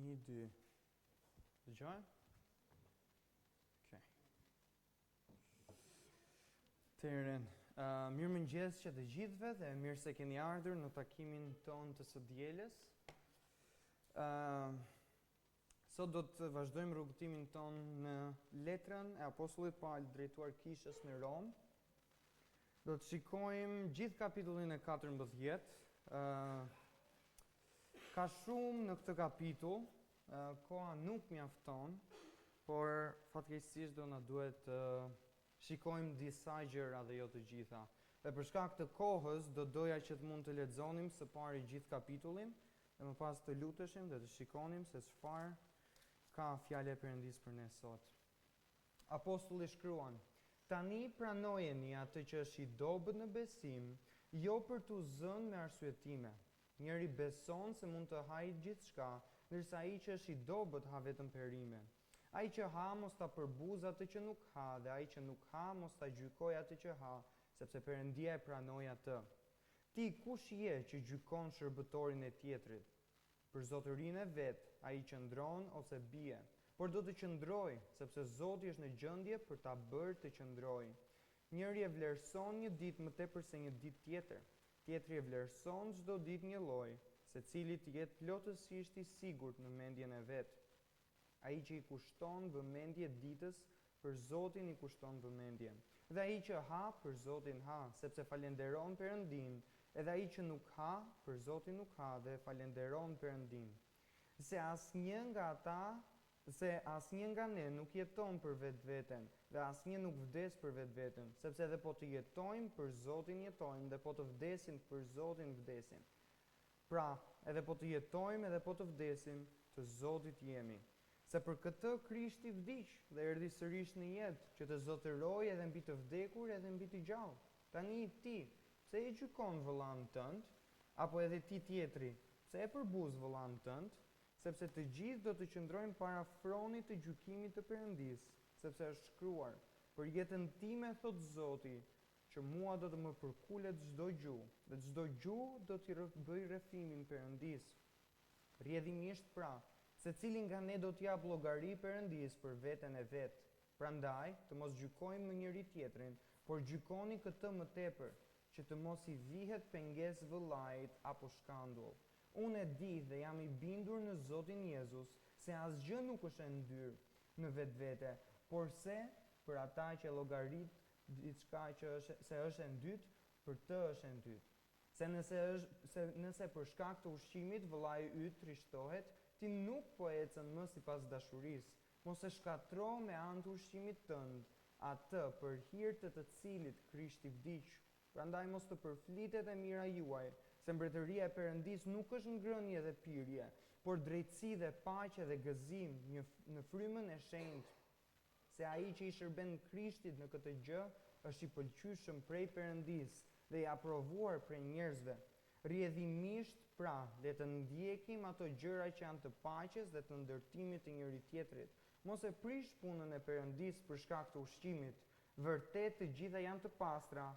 1, 2. Dëgjoj? Okej. Tërin, mirë mëngjes që të gjithëve dhe mirë se keni ardhur në takimin ton të së dielës. Sot do të vazhdojmë rrugëtimin ton në letrën e apostullit Paul drejtuar kishës në Rom. Do të shikojmë gjithë kapitullin e 14. Ka shumë në këtë kapitull, koha nuk mjafton, por fatkeqësisht do na duhet të shikojmë disa gjëra dhe jo të gjitha. Dhe për shkak të kohës do doja që të mund të lexonim së pari gjithë kapitullin dhe më pas të luteshim dhe të shikonim se çfarë ka fjala e Perëndisë për ne sot. Apostulli shkruan: "Tani pranojeni atë që është i dobët në besim, jo për t'u zënë me arsyetime. Njëri beson se mund të hajë gjithçka, ndërsa ai që është i dobët ha vetëm perime. Ai që ha mos ta përbuzë atë që nuk ha, dhe ai që nuk ha mos ta gjykojë atë që ha, sepse Perëndia e pranoi atë. Ti kush je që gjykon shërbëtorin e tjetrit? Për zotërinë e vet, ai qëndron ose bie, por do të qëndrojë, sepse Zoti është në gjendje për ta bërë të qëndrojë. Njëri e vlerëson një ditë më tepër se një ditë tjetër. Tjetri e vlerëson çdo ditë një lloj, secili të jetë plotësisht i sigurt në mendjen e vet. Ai që i kushton vëmendje ditës, për Zotin i kushton vëmendje. Dhe ai që ha, për Zotin ha, sepse falenderon Perëndin, edhe ai që nuk ha, për Zotin nuk ha dhe falenderon Perëndin. Se asnjë nga ne nuk jeton për vetveten, dhe asnjë nuk vdes për vetveten, sepse edhe po të jetojmë, për Zotin jetojmë, dhe po të vdesim, për Zotin vdesim. Pra, edhe po të jetojmë, edhe po të vdesim, të Zotit jemi. Se për këtë Krishti vdiq dhe erdhi sërish në jetë, që të zotërojë edhe mbi të vdekur edhe mbi të gjallë. Tani ti, pse e gjykon vëllain tënd, apo edhe ti tjetri, pse e përbuz vëllain tënd? Sepse të gjithë do të qëndrojnë para fronit të gjykimit të Perëndisë, sepse është shkruar: "Për jetën time, thot Zoti, që mua do të më përkulet çdo gjuhë, dhe çdo gjuhë do t'i bëj rrefimin Perëndisë." Rrjedhimisht pra, secili nga ne do t'jap llogari Perëndisë për veten e vet. Prandaj, të mos gjykojmë më njëri tjetrin, por gjykoni këtë më tepër, që të mos i vihet pengesë vëllait apo shkandull. Unë e di dhe jam i bindur në Zotin Jezus se asgjë nuk është e ndyrë në vetvete, por se për ata që llogarit diçka që është e ndytë, për të është e ndytë. Nëse për shkak të ushqimit vëllai yt trishtohet, ti nuk po ecën më sipas dashurisë. Mos e shkatro me anë të ushqimit tënd atë për hir të cilit Krishti vdiq. Prandaj mos të përflitet e mira juaj, se mbretëria e Perëndisë nuk është ngrënie dhe pirje, por drejtësi dhe paqe dhe gëzim në frymën e shenjtë. Se ai që i shërben Krishtit në këtë gjë është i pëlqyeshëm prej Perëndisë dhe i aprovuar prej njerëzve. Rrjedhimisht pra, le të ndjekim ato gjëra që janë të paqes dhe të ndërtimit të njëri tjetrit. Mos e prish punën e Perëndisë për shkak të ushqimit. Vërtet të gjitha janë të pastra,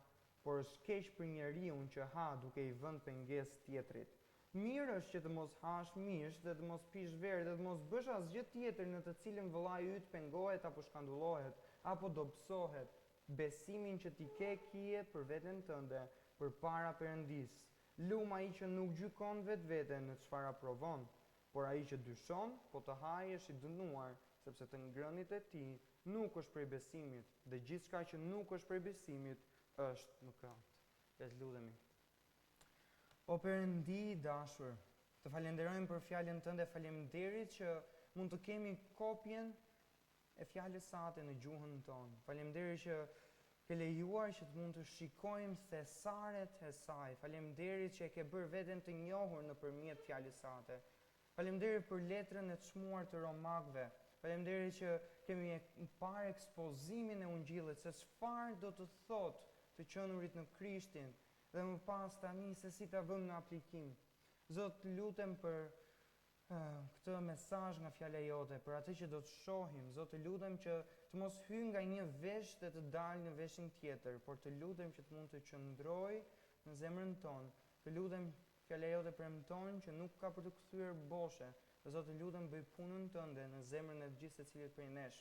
por është keq për njeriu që ha duke i vënë pengesë tjetrit. Mirë është që të mos hash mish dhe të mos pish verë dhe të mos bësh asgjë tjetër në të cilën vëllai yt pengohet apo shkandullohet apo dobësohet. Besimin që ti ke kije për veten tënde përpara Perëndisë. Lum ai që nuk gjykon vetveten në çfarë aprovon, por ai që dyshon, po të hajë është i dënuar, sepse të ngrënit e tij nuk është prej besimit, dhe gjithçka që nuk është prej besimit është mëkat. Le të lutemi. O Perëndi i dashur, të falenderojmë për fjalën tënde, faleminderit që mund të kemi kopjen e fjalës sate në gjuhën tonë. Faleminderit që ke lejuar që të mund të shikojmë thesaret e saj. Faleminderit që e ke bërë veten të njohur nëpërmjet fjalës sate. Faleminderit për letrën e çmuar të Romakëve. Faleminderit që kemi parë ekspozimin e Ungjillit, se çfarë do të thotë të qenurit në Krishtin, dhe më pas tani se si ta vëmë në aplikim. Zot, lutem për këtë mesazh nga fjala jote, për atë që do të shohim. Zot, lutem që të mos hyjë nga një vesh dhe të dalë në veshin tjetër, por të lutem që të mund të qëndrojë në zemrën tonë. Të lutem fjala jote premton që nuk ka për të kthyer boshe, Dhe Zoti lutem bëj punën tënde në zemrën e gjithë secilit prej nesh.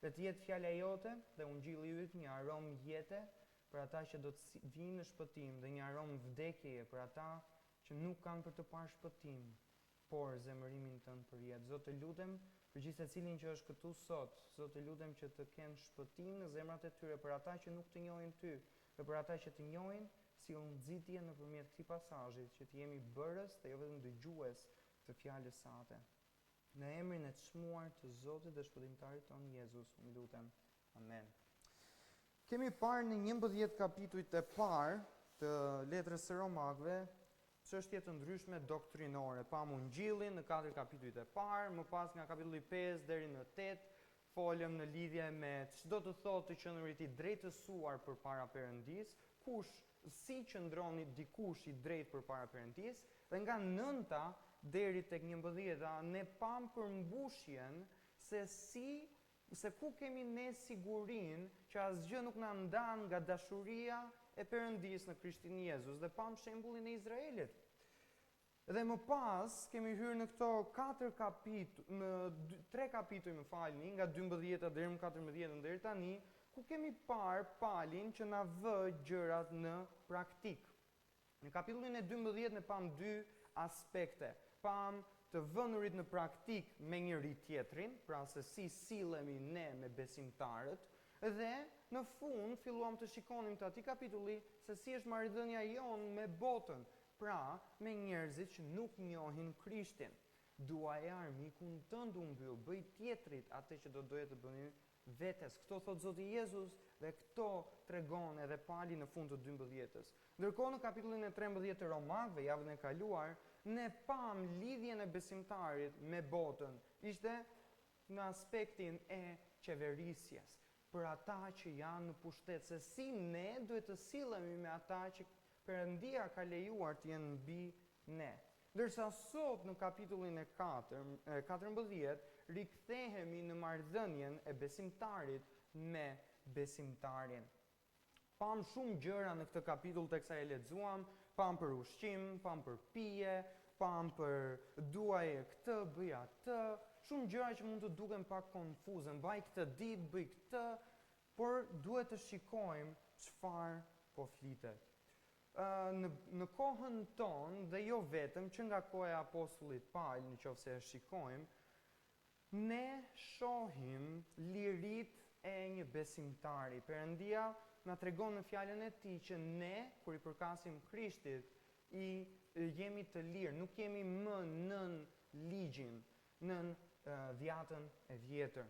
Dhe të jetë fjala jote dhe ungjilli yt një aromë jete për ata që do të vinë në shpëtim dhe një aromë vdekjeje për ata që nuk kanë për të parë shpëtim, por zemërimin tënd për jetë. Zot, të lutem për gjithë secilin që është këtu sot. Zot, të lutem që të kenë shpëtim në zemrat e tyre për ata që nuk të njohin ty, dhe për ata që të njohin si nxitje nëpërmjet këtij pasazhit, që të jemi bërës dhe jo vetëm dëgjues të fjalës sate. Në emrin e çmuar të Zotit dhe shpëtimtarit ton Jezus, unë lutem. Amen. Kemi parë në 11 kapitujt e parë të letrës së Romakëve çështje të ndryshme doktrinore. Pamë ungjillin në 4 kapitujt e parë, më pas nga kapitulli 5 deri në 8 folëm në lidhje me ç'do të thotë të qenurit i drejtësuar përpara Perëndis, si qëndroni dikush i drejt përpara Perëndis, dhe nga 9 deri tek 11 ne pam përmbushjen se ku kemi ne sigurinë që asgjë nuk na ndan nga dashuria e Perëndis në Krishtin Jezus, dhe pam shembullin e Izraelit. Dhe më pas kemi hyrë në këto 3 kapituj, nga 12 deri në 14 deri tani, ku kemi parë palin që na vë gjërat në praktik. Në kapitullin e 12 ne pam 2 aspekte. Pam të vënurit në praktik me njëri tjetrin, pra se si sillemi ne me besimtarët, dhe në fund filluam të shikonim të atij kapitulli se si është marrëdhënia jonë me botën, pra me njerëzit që nuk njohin Krishtin. Duaj armikun tënd u mbyll, bëj tjetrit atë që do doje të bëni vetes. Këto thot Zoti Jezus dhe këto tregon edhe pali në fund të 12-s. Ndërkohë në kapitullin e 13 të Romakëve, javën e kaluar, ne pam lidhjen e besimtarit me botën. Ishte në aspektin e qeverisjes, për ata që janë në pushtet, se si ne duhet të sillemi me ata që Perëndia ka lejuar të jenë mbi ne. Ndërsa sot në kapitullin e 14 rikthehemi në marrëdhënien e besimtarit me besimtarin. Pam shumë gjëra në këtë kapitull teksa e lexuam, pam për ushqim, pam për pije, pam për duaje këtë, bëj atë, shumë gjëra që mund të duken pak konfuze, mbaj këtë ditë, bëj këtë, por duhet të shikojmë çfarë po flitet. Në kohën tonë dhe jo vetëm që nga koha e apostullit Paul, nëse e shikojmë, ne shohim lirit e një besimtari. Perëndia na tregon në fjalën e tij që ne, kur i përkasim Krishtit, jemi të lirë, nuk jemi më nën ligjin, nën dhjatën e vjetër.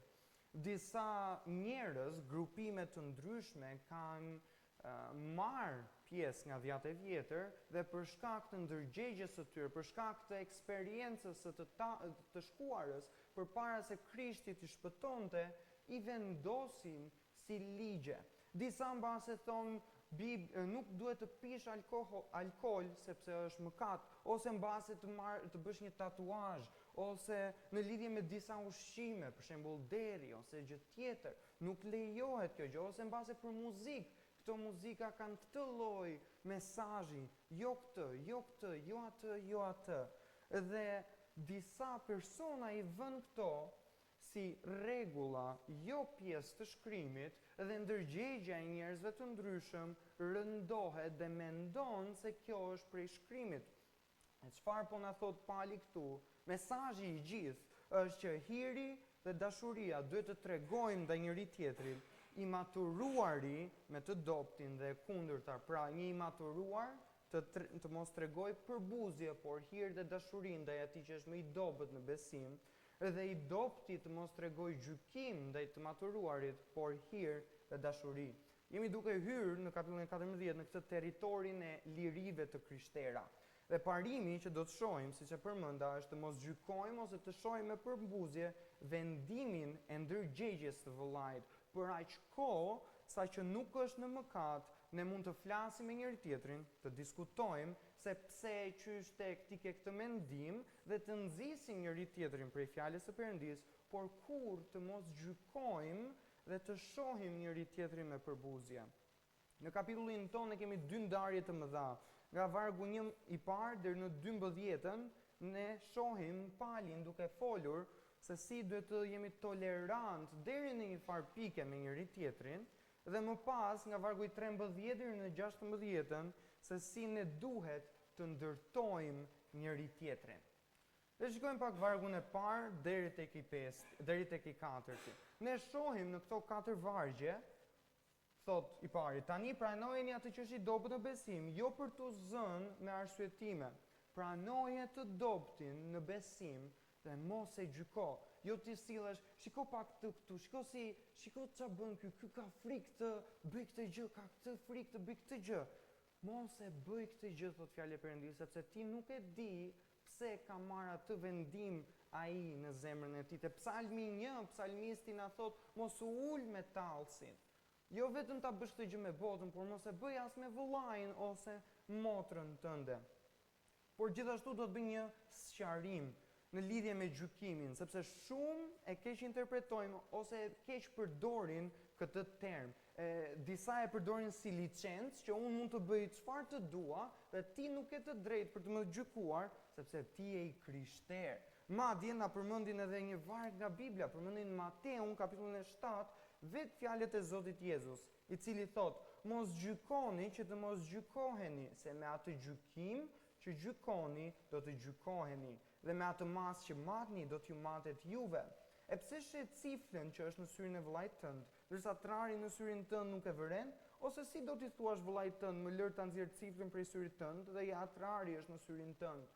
Disa njerëz, grupime të ndryshme kanë marrë pjesë nga dhjata e vjetër dhe për shkak të ndërgjegjes së tyre, për shkak të eksperiencës së të shkuarës, përpara se Krishti t'i shpëtonte, i vendosin si ligje. Disa mbase thonë nuk duhet të pish alkool sepse është mëkat, ose mbase të bësh një tatuazh, ose në lidhje me disa ushqime, për shembull deri ose gjë tjetër, nuk lejohet kjo gjë, ose mbase për muzikë. Këto muzika kanë këtë lloj mesazhi, jo këtë, jo këtë, jo atë, jo atë. Dhe disa persona i vënë këto si rregulla, jo pjesë të shkrimit, dhe ndërgjegja e njerëzve të ndryshëm rëndohet dhe mendon se kjo është prej shkrimit. E çfarë po na thot Pali këtu? Mesazhi i gjithë është që hiri dhe dashuria duhet të tregojmë ndaj njëri tjetrit. I maturuari me të doptin dhe kundërta, pra një i maturuar të mos tregoj përbuzje, por hir dhe dashuri ndaj atij që është më i dobët në besim, dhe i dopti të mos tregoj gjykim ndaj të maturuarit, por hir dhe dashuri. Jemi duke hyrë në kapitullin 14 në këtë territorin e lirive të krishtera. Dhe parimi që do të shohim, siç e përmenda, është të mos gjykojmë ose të shohim me përbuzje vendimin e ndërgjegjes të vëllait. Për aq kohë sa që nuk është në mëkat, ne mund të flasim me njëri tjetrin, të diskutojmë se pse e qysh tek ti ke këtë mendim dhe të nxisim njëri tjetrin prej fjalës së Perëndis, por kur të mos gjykojmë dhe të shohim njëri tjetrin me përbuzje. Në kapitullin tonë ne kemi 2 ndarje të mëdha. Nga vargu 1 i parë deri në 12 ne shohim Palin duke folur se si duhet të jemi tolerant deri në një farë pike me njëri tjetrin, dhe më pas nga vargu i 13 deri në 16 se si ne duhet të ndërtojmë njëri tjetrin. Dhe shikojmë pak vargun e parë deri tek i 4. Ne shohim në këto 4 vargje, thot i pari, tani pranojeni atë që është i dobët në besim, jo për të zënë me arsyetime. Pranoje të dobtin në besim dhe mos e gjyko. Jo ti sillesh, shiko pak këtu, shiko ç'a bën ky ka frikë të bëj këtë gjë, ka këtë frikë të bëj këtë gjë. Mos e bëj këtë gjë, thot fjala e Perëndisë, sepse ti nuk e di pse ka marrë atë vendim ai në zemrën e tij. Te Psalmi 1, psalmisti na thot, mos u ul me tallsin. Jo vetëm ta bësh këtë gjë me botën, por mos e bëj as me vëllain ose motrën tënde. Por gjithashtu do të bëj një sqarim në lidhje me gjykimin, sepse shumë e keq interpretojnë ose e keq përdorin këtë term. Disa e përdorin si licencë që unë mund të bëj çfarë të dua dhe ti nuk ke të drejtë për të më gjykuar, sepse ti je i krishterë. Madje na përmendin edhe një varg nga Bibla, përmendin Mateun kapitullin e 7, vetë fjalët e Zotit Jezus, i cili thot, mos gjykoni që të mos gjykoheni, se me atë gjykim që gjykoni do të gjykoheni, dhe me atë mas që matni do t'ju matet juve. E pse shet ciflën që është në syrin e vëllait tënd, ndërsa trarin në syrin tënd nuk e vëren? Ose si do t'i thuash vëllait tënd, më lër ta nxjerr ciflën prej syrit tënd dhe ja trari është në syrin tënd?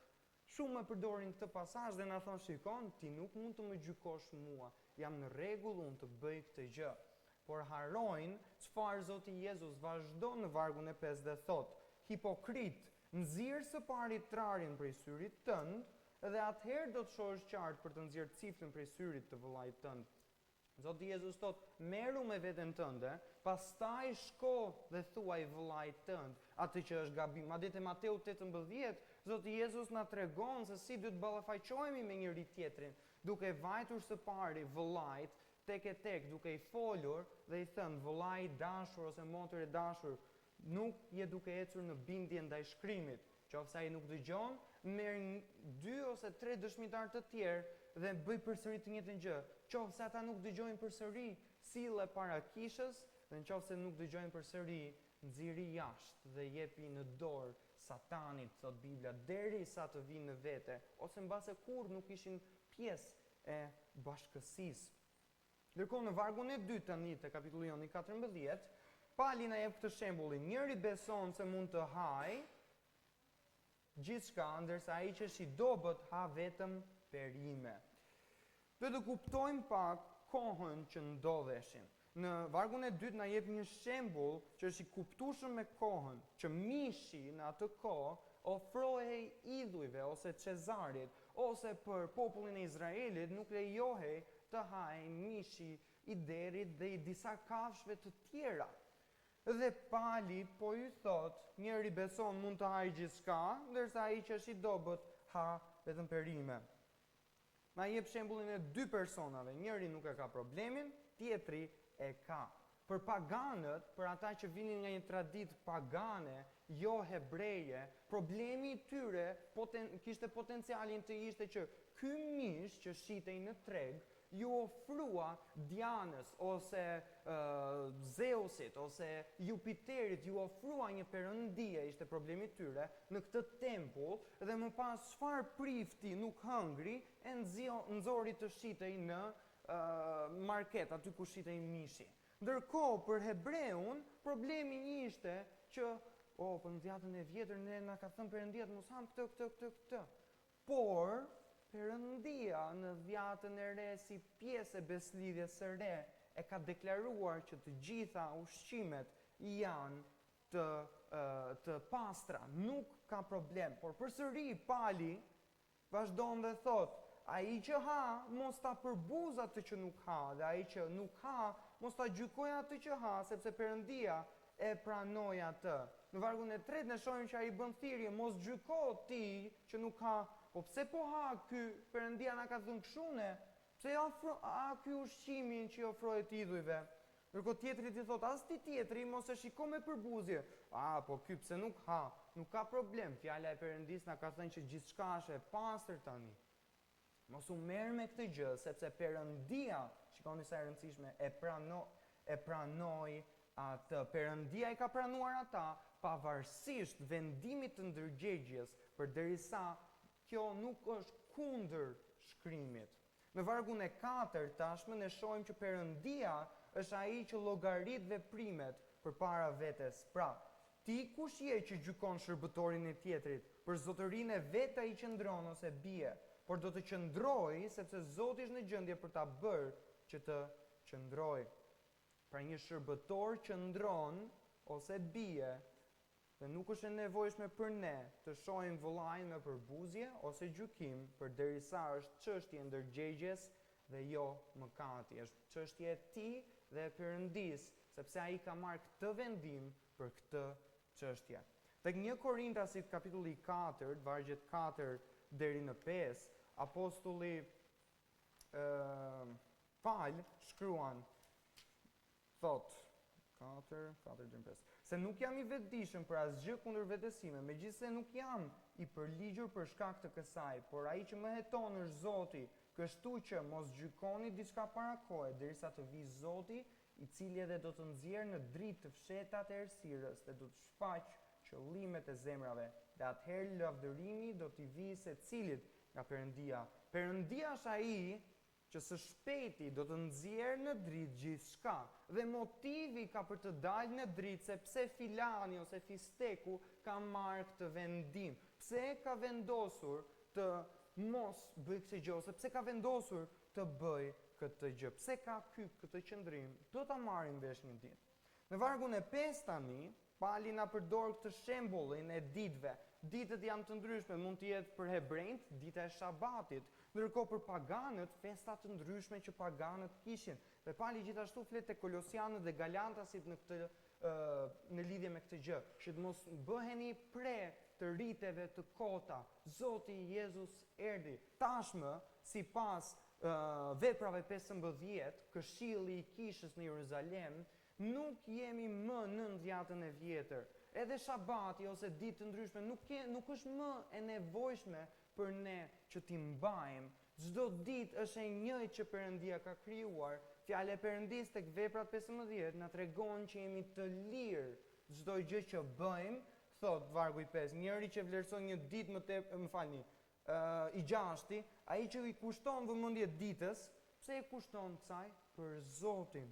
Shumë e përdorin këtë pasazh dhe na thon, shikon, ti nuk mund të më gjykosh mua, jam në rregull unë të bëj këtë gjë. Por harrojnë çfarë Zoti Jezus vazhdon në vargun e 5 dhe thot, hipokrit, nxirr së pari trarin prej syrit tënd, dhe atëherë do të shohësh qartë për të nxjerrë ciflën prej syrit të vëllait tënd. Zoti Jezus thot, merru me veten tënde, pastaj shko dhe thuaj vëllait tënd atë që është gabim. Madje te Mateu 18, Zoti Jezus na tregon se si duhet ballafaqohemi me njëri tjetrin, duke vajtur së pari vëllait tek e tek, duke i folur dhe i thënë, vëllai i dashur ose motër e dashur, nuk je duke ecur në bindje ndaj shkrimit. Qofse ai nuk dëgjon, merr 2 ose 3 dëshmitar të tjerë dhe bëj përsëri të njëjtën gjë. Qofse ata nuk dëgjojnë përsëri, sille para kishës, dhe nëse nuk dëgjojnë përsëri, nxirri jashtë dhe jepi në dorë Satanit, thot Bibla, derisa të vinë në vete, ose mbase kur nuk ishin pjesë e bashkësisë. Ndërkohë në vargun e 2 tani te kapitulli 14, Pali na jep këtë shembullin, njëri beson se mund të hajë gjithçka, ndërsa ai që është i dobët ha vetëm perime. Duhet të kuptojmë pak kohën që ndodheshin. Në vargun e 2 na jep një shembull që është i kuptueshëm me kohën, që mishi në atë kohë ofrohej idhujve ose Cezarit, ose për popullin e Izraelit nuk lejohej të hajë mishi i derit dhe i disa kafshëve të tjera. Dhe Pali po i thot, njëri beson mund të hajë gjithçka, ndërsa ai që është i dobët ha vetëm perime. Na jep shembullin e 2 personave, njëri nuk e ka problemin, tjetri e ka. Për paganët, për ata që vinin nga një traditë pagane, jo hebreje, problemi i tyre kishte potencialin të ishte që ky mish që shitej në treg ju ofrua Dianës ose Zeusit ose Jupiterit, ju ofrua një perëndie, ishte problemi i tyre, në këtë tempull, dhe më pas çfarë prifti nuk hëngri, e nxori të shitej në market, aty ku shitej mishi. Ndërkohë për hebreun, problemi ishte që për në dhjatën e vjetër ne na ka thënë Perëndia mos ham këtë. Por Perëndia në dhjatën e re si pjesë e beslidhjes së re e ka deklaruar që të gjitha ushqimet janë të pastra, nuk ka problem. Por përsëri Pali vazhdon dhe thot, ai që ha, mos ta përbuz atë që nuk ha, dhe ai që nuk ha, mos ta gjykoj atë që ha, sepse Perëndia e pranoi atë. Në vargun e 3 ne shohim që ai bën thirrje, mos gjyko ti që nuk ha, po pse po ha ky? Perëndia na ka thënë kështu ne. Pse ha ky ushqimin që i ofrohet idhujve? Ndërkohë tjetri ti thot, as ti tjetri mos e shiko me përbuzje. Po ky pse nuk ha, nuk ka problem. Fjala e Perëndis na ka thënë që gjithçka është e pastër tani. Mos u merr me këtë gjë, sepse Perëndia, shikoni sa e rëndësishme, e pranoi atë. Perëndia i ka pranuar ata pavarësisht vendimit të ndërgjegjes, përderisa kjo nuk është kundër shkrimit. Në vargun e 4 tashmë ne shohim që Perëndia është ai që llogarit veprimet përpara vetes. Pra, ti kush je që gjykon shërbëtorin e tjetrit? Për zotërinë e vet ai qëndron ose bie, por do të qëndrojë sepse Zoti është në gjendje për ta bërë që të qëndrojë. Pra një shërbëtor qëndron ose bie dhe nuk është e nevojshme për ne të shohim vëllain me përbuzje ose gjykim, përderisa është çështje ndërgjegjes dhe jo mëkati. Është çështje e tij dhe e Perëndis, sepse ai ka marrë këtë vendim për këtë çështje. Tek 1 Korintasit kapitulli 4, vargjet 4 deri në 5, apostulli Paul shkruan, thot 4:5. Se nuk jam i vetëdijshëm për asgjë kundër vetësime, megjithëse nuk jam i përligjur për shkak të kësaj, por ai që më heton është Zoti, kështu që mos gjykoni diçka para kohe, derisa të vijë Zoti, i cili edhe do të nxjerrë në dritë të fshetat e errësirës dhe do të shfaqë qëllimet e zemrave, dhe atëherë lavdërimi do t'i vijë secilit nga Perëndia. Perëndia është ai që së shpejti do të nxjerrë në dritë gjithçka, dhe motivi ka për të dalë në dritë se pse filani ose fisteku ka marrë këtë vendim. Pse ka vendosur të mos bëj këtë gjë, ose pse ka vendosur të bëj këtë gjë. Pse ka këtë qëndrim? Do ta marrim vesh një ditë. Në vargun e 5 tani, Pali na përdor këtë shembullin e ditëve. Ditët janë të ndryshme, mund të jetë për hebrejt dita e Shabatit, ndërkohë për paganët festa të ndryshme që paganët kishin. Dhe Pali gjithashtu flet te Kolosianët dhe Galantasit në lidhje me këtë gjë, që të mos bëheni pre të riteve të kota. Zoti Jezus erdhi. Tashmë, sipas veprave 15, këshilli i kishës në Jeruzalem, nuk jemi më në dhjetën e vjetër. Edhe Shabati ose ditë të ndryshme nuk është më e nevojshme për ne që t'i mbajmë. Çdo ditë është e njëjtë që Perëndia ka krijuar. Fjala e Perëndis tek Veprat 15 na tregon që jemi të lirë. Çdo gjë që bëjmë, thot vargu i 5, njëri që vlerëson një ditë i gjashti, ai që i kushton vëmendje ditës, pse e kushton kësaj? Për Zotin.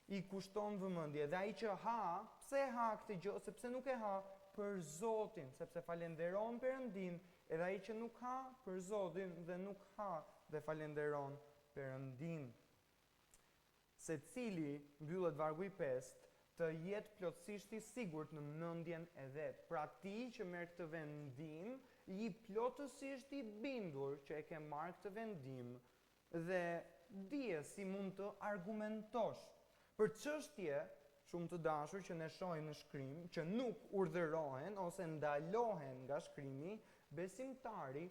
I kushton vëmendje. Dhe ai që ha, pse ha këtë gjë, sepse nuk e ha për Zotin, sepse falenderon Perëndin, edhe ai që nuk ha për Zotin dhe nuk ha dhe falenderon Perëndin. Secili, mbyllet vargu i 5, të jetë plotësisht i sigurt në mendjen e vet. Pra ti që merr këtë vendim, i plotësisht i bindur që e ke marrë këtë vendim dhe dije si mund të argumentosh për çështje shumë të dashur që ne shohim në shkrim, që nuk urdhërohen ose ndalohen nga shkrimi, besimtari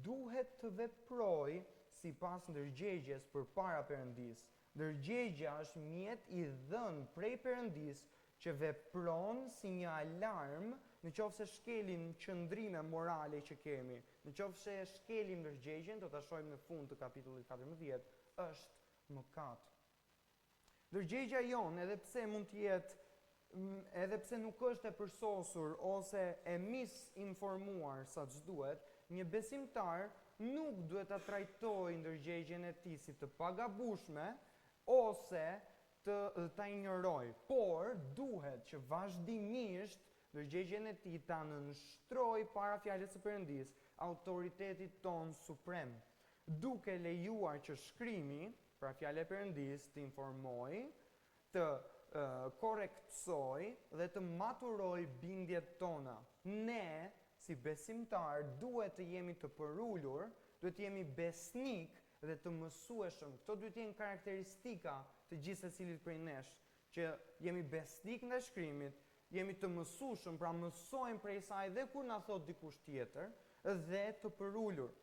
duhet të veprojë sipas ndërgjegjes përpara Perëndis. Ndërgjegja është mjet i dhënë prej Perëndis që vepron si një alarm në qoftë se shkelim qëndrime morale që kemi. Në qoftë se shkelim ndërgjegjen, do ta shohim në fund të kapitullit 14, është mëkat. Ndërgjegja jonë, edhe pse nuk është e përsosur ose e misinformuar sa ç'duhet, një besimtar nuk duhet ta trajtojë ndërgjegjen e tij si të pagabueshme ose ta injorojë, por duhet që vazhdimisht ndërgjegjen e tij ta nënshtrojë para fjalës së Perëndis, autoritetit ton suprem, duke lejuar që shkrimi, pra fjala e Perëndis, të informoj, të korrektsoj dhe të maturoj bindjet tona. Ne, si besimtar, duhet të jemi të përulur, duhet të jemi besnik dhe të mësueshëm. Këto duhet të jenë karakteristika të gjithë secilit prej nesh, që jemi besnik ndaj shkrimit, jemi të mësueshëm, pra mësojmë prej saj dhe kur na thot dikush tjetër, dhe të përulur.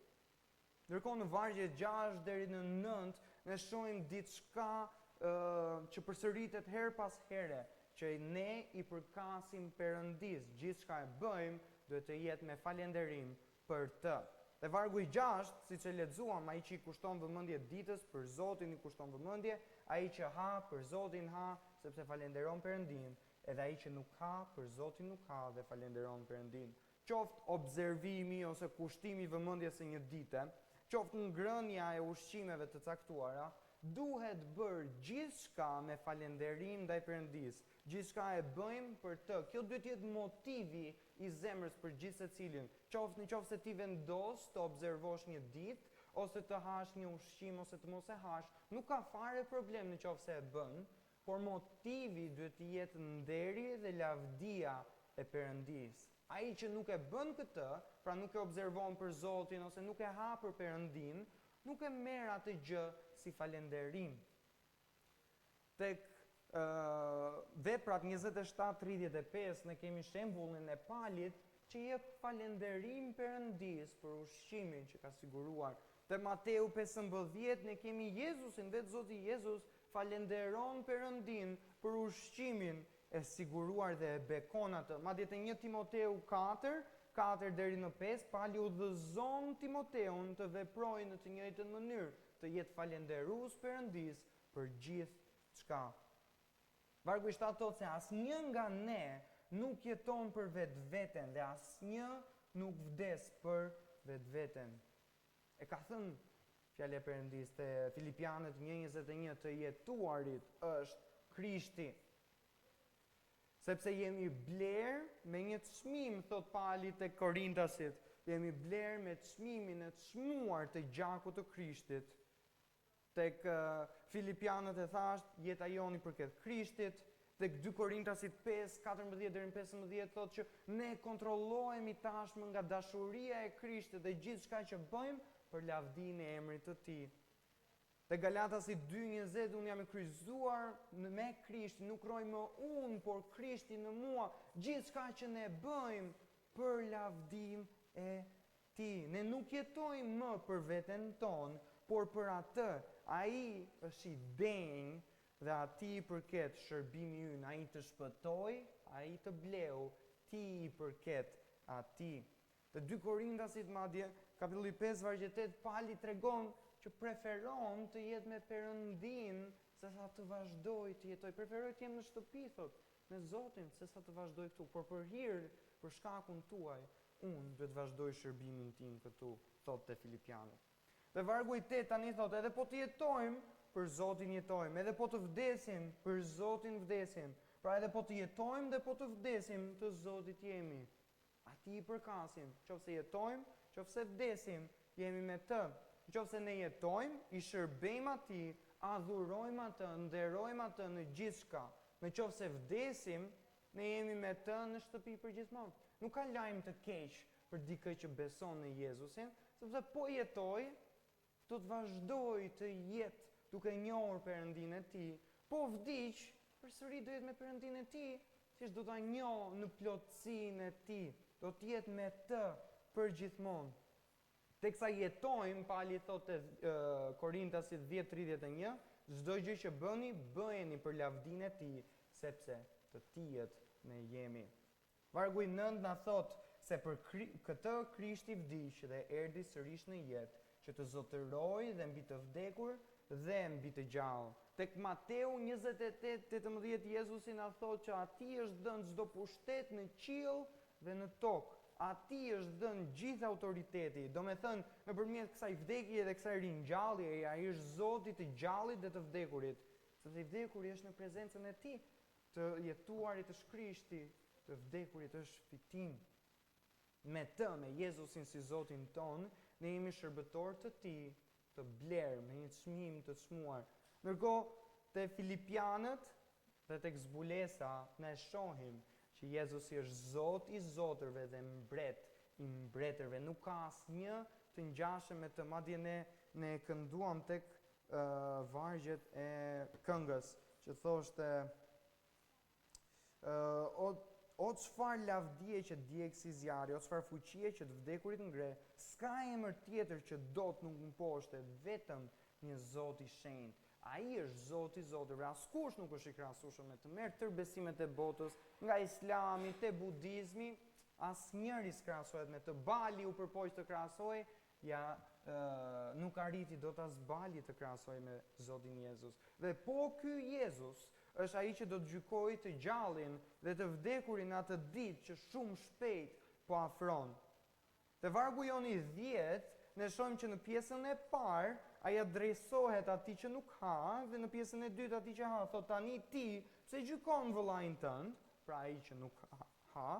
Ndërkohë në vargjet 6 deri në 9 ne shohim diçka që përsëritet her pas here, që ne i përkasim Perëndis, gjithçka e bëjmë duhet të jetë me falënderim për të. Dhe vargu i 6, siç e lexuam, ai që i kushton vëmendje ditës, për Zotin i kushton vëmendje, ai që ha, për Zotin ha, sepse falënderon Perëndin, edhe ai që nuk ha, për Zotin nuk ha dhe falënderon Perëndin. Qoftë observimi ose kushtimi vëmendjes së një dite, qoftë ngrënia e ushqimeve të caktuara, duhet bërë gjithçka me falënderim ndaj Perëndis. Gjithçka e bëjmë për të. Kjo duhet jetë motivi i zemrës për gjithë secilin. Nëse ti vendos të observosh një ditë, ose të hash një ushqim, ose të mos e hash, nuk ka fare problem nëse e bën, por motivi duhet të jetë nderi dhe lavdia e Perëndis. Ai që nuk e bën këtë, pra nuk e observon për Zotin ose nuk e ha për Perëndin, nuk e merr atë gjë si falënderim. Tek veprat 27:35 ne kemi shembullin e palit që jep falënderim Perëndis për ushqimin që ka siguruar. Te Mateu 15 ne kemi Jezusin, vetë Zoti Jezus falënderon Perëndin për ushqimin e siguruar dhe e bekon atë. Madje te 1 Timoteu 4 deri në 5, pali udhëzon Timoteun të veprojë në të njëjtën mënyrë, të jetë falënderues Perëndis për gjithë çka. Vargu i 7 thotë se asnjë nga ne nuk jeton për vetveten dhe asnjë nuk vdes për vetveten. E ka thënë fjala e Perëndis te Filipianët 1:21, të jetuarit është Krishti. Sepse jemi bler me një çmim, thot Pali te Korintasit, jemi bler me çmimin e çmuar të gjakut të Krishtit. Tek Filipianët e thasht, jeta joni përket Krishtit. Tek 2 Korintasit 5:14 deri në 15 thotë që ne kontrollohemi tashmë nga dashuria e Krishtit dhe gjithçka që bëjmë për lavdinë e emrit të Tij. Te Galatasit 2:20, unë jam i kryqëzuar me Krishtin, nuk roj më unë, por Krishti në mua, gjithçka që ne bëjmë për lavdinë e Tij. Ne nuk jetojmë më për veten tonë, por për atë. Ai është i denjë dhe atij i përket shërbimi ynë, ai të shpëtoi, ai të bleu, ti i përket atij. Te 2 Korintasit madje, kapitulli 5 vargu 8, Pali tregon që preferon të jetë me Perëndin se sa të vazhdoj të jetoj. Preferoj të jem në shtëpi, thot, me Zotin, se sa të vazhdoj këtu, por për hir, për shkakun tuaj, unë duhet vazhdoj shërbimin tim këtu, thot te Filipianët. Dhe vargu i 8 tani thot, edhe po të jetojmë, për Zotin jetojmë, edhe po të vdesim, për Zotin vdesim. Pra edhe po të jetojmë dhe po të vdesim, të Zotit jemi. Atij i përkasim, qofse jetojmë, qofse vdesim, jemi me të. Qofse ne jetojmë, i shërbejmë atij, adhurojmë atë, nderojmë atë në gjithçka. Në qofse vdesim, ne jemi me të në shtëpi përgjithmonë. Nuk ka lajm të keq për dikë që beson në Jezusin, sepse po jetoj, do të vazhdoj të jetë duke njohur Perëndin e Tij. Po vdiq, përsëri do jetë me Perëndin e Tij, thjesht do ta njoh në plotësinë e Tij, do të jetë me të përgjithmonë. Teksa jetojmë, Pali thotë Korintasit 10:31, çdo gjë që bëni, bëjeni për lavdinë e Tij, sepse të Tijët ne jemi. Vargu i 9 na thotë se për këtë Krishti vdiq dhe erdhi sërish në jetë, që të zotërojë dhe mbi të vdekur dhe mbi të gjallë. Tek Mateu 28:18 Jezusi na thotë që atij është dhënë çdo pushtet në qiell dhe në tokë. Atij është dhënë gjithë autoriteti. Do me thënë, nëpërmjet kësaj vdekje dhe kësaj ringjallje, ai është Zoti i të gjallit dhe të vdekurit. Sepse i vdekuri është në prezencën e Tij, të jetuarit është Krishti, të vdekurit është fitim. Me të, me Jezusin si Zotin ton, ne jemi shërbëtor të Tij, të blerë me një çmim të çmuar. Ndërkohë te Filipianët dhe tek zbulesa ne shohim që Jezusi është Zot i zotërve dhe mbret i mbretërve. Nuk ka asnjë të ngjashëm me të. Madje ne kënduam tek vargjet e këngës që thoshte o çfarë lavdie që djeg si zjarri, o çfarë fuqie që të vdekurit ngre, s'ka emër tjetër që dot nuk mposhtet, vetëm një Zot i shenjtë. Ai është Zoti i Zotëve. Askush nuk është i krahasueshëm me të. Merr tërë besimet e botës, nga Islami te budizmi, asnjëri s'krahasohet me të. Bali u përpoq të krahasojë, nuk arriti dot as Bali të krahasojë me Zotin Jezus. Dhe po ky Jezus është ai që do të gjykojë të gjallin dhe të vdekurin atë ditë që shumë shpejt po afron. Te vargu joni 10, ne shohim që në pjesën e parë ai adresohet atij që nuk ha, dhe në pjesën e dytë atij që ha, thot tani ti pse gjykon vëllain tënd, pra ai që nuk ha,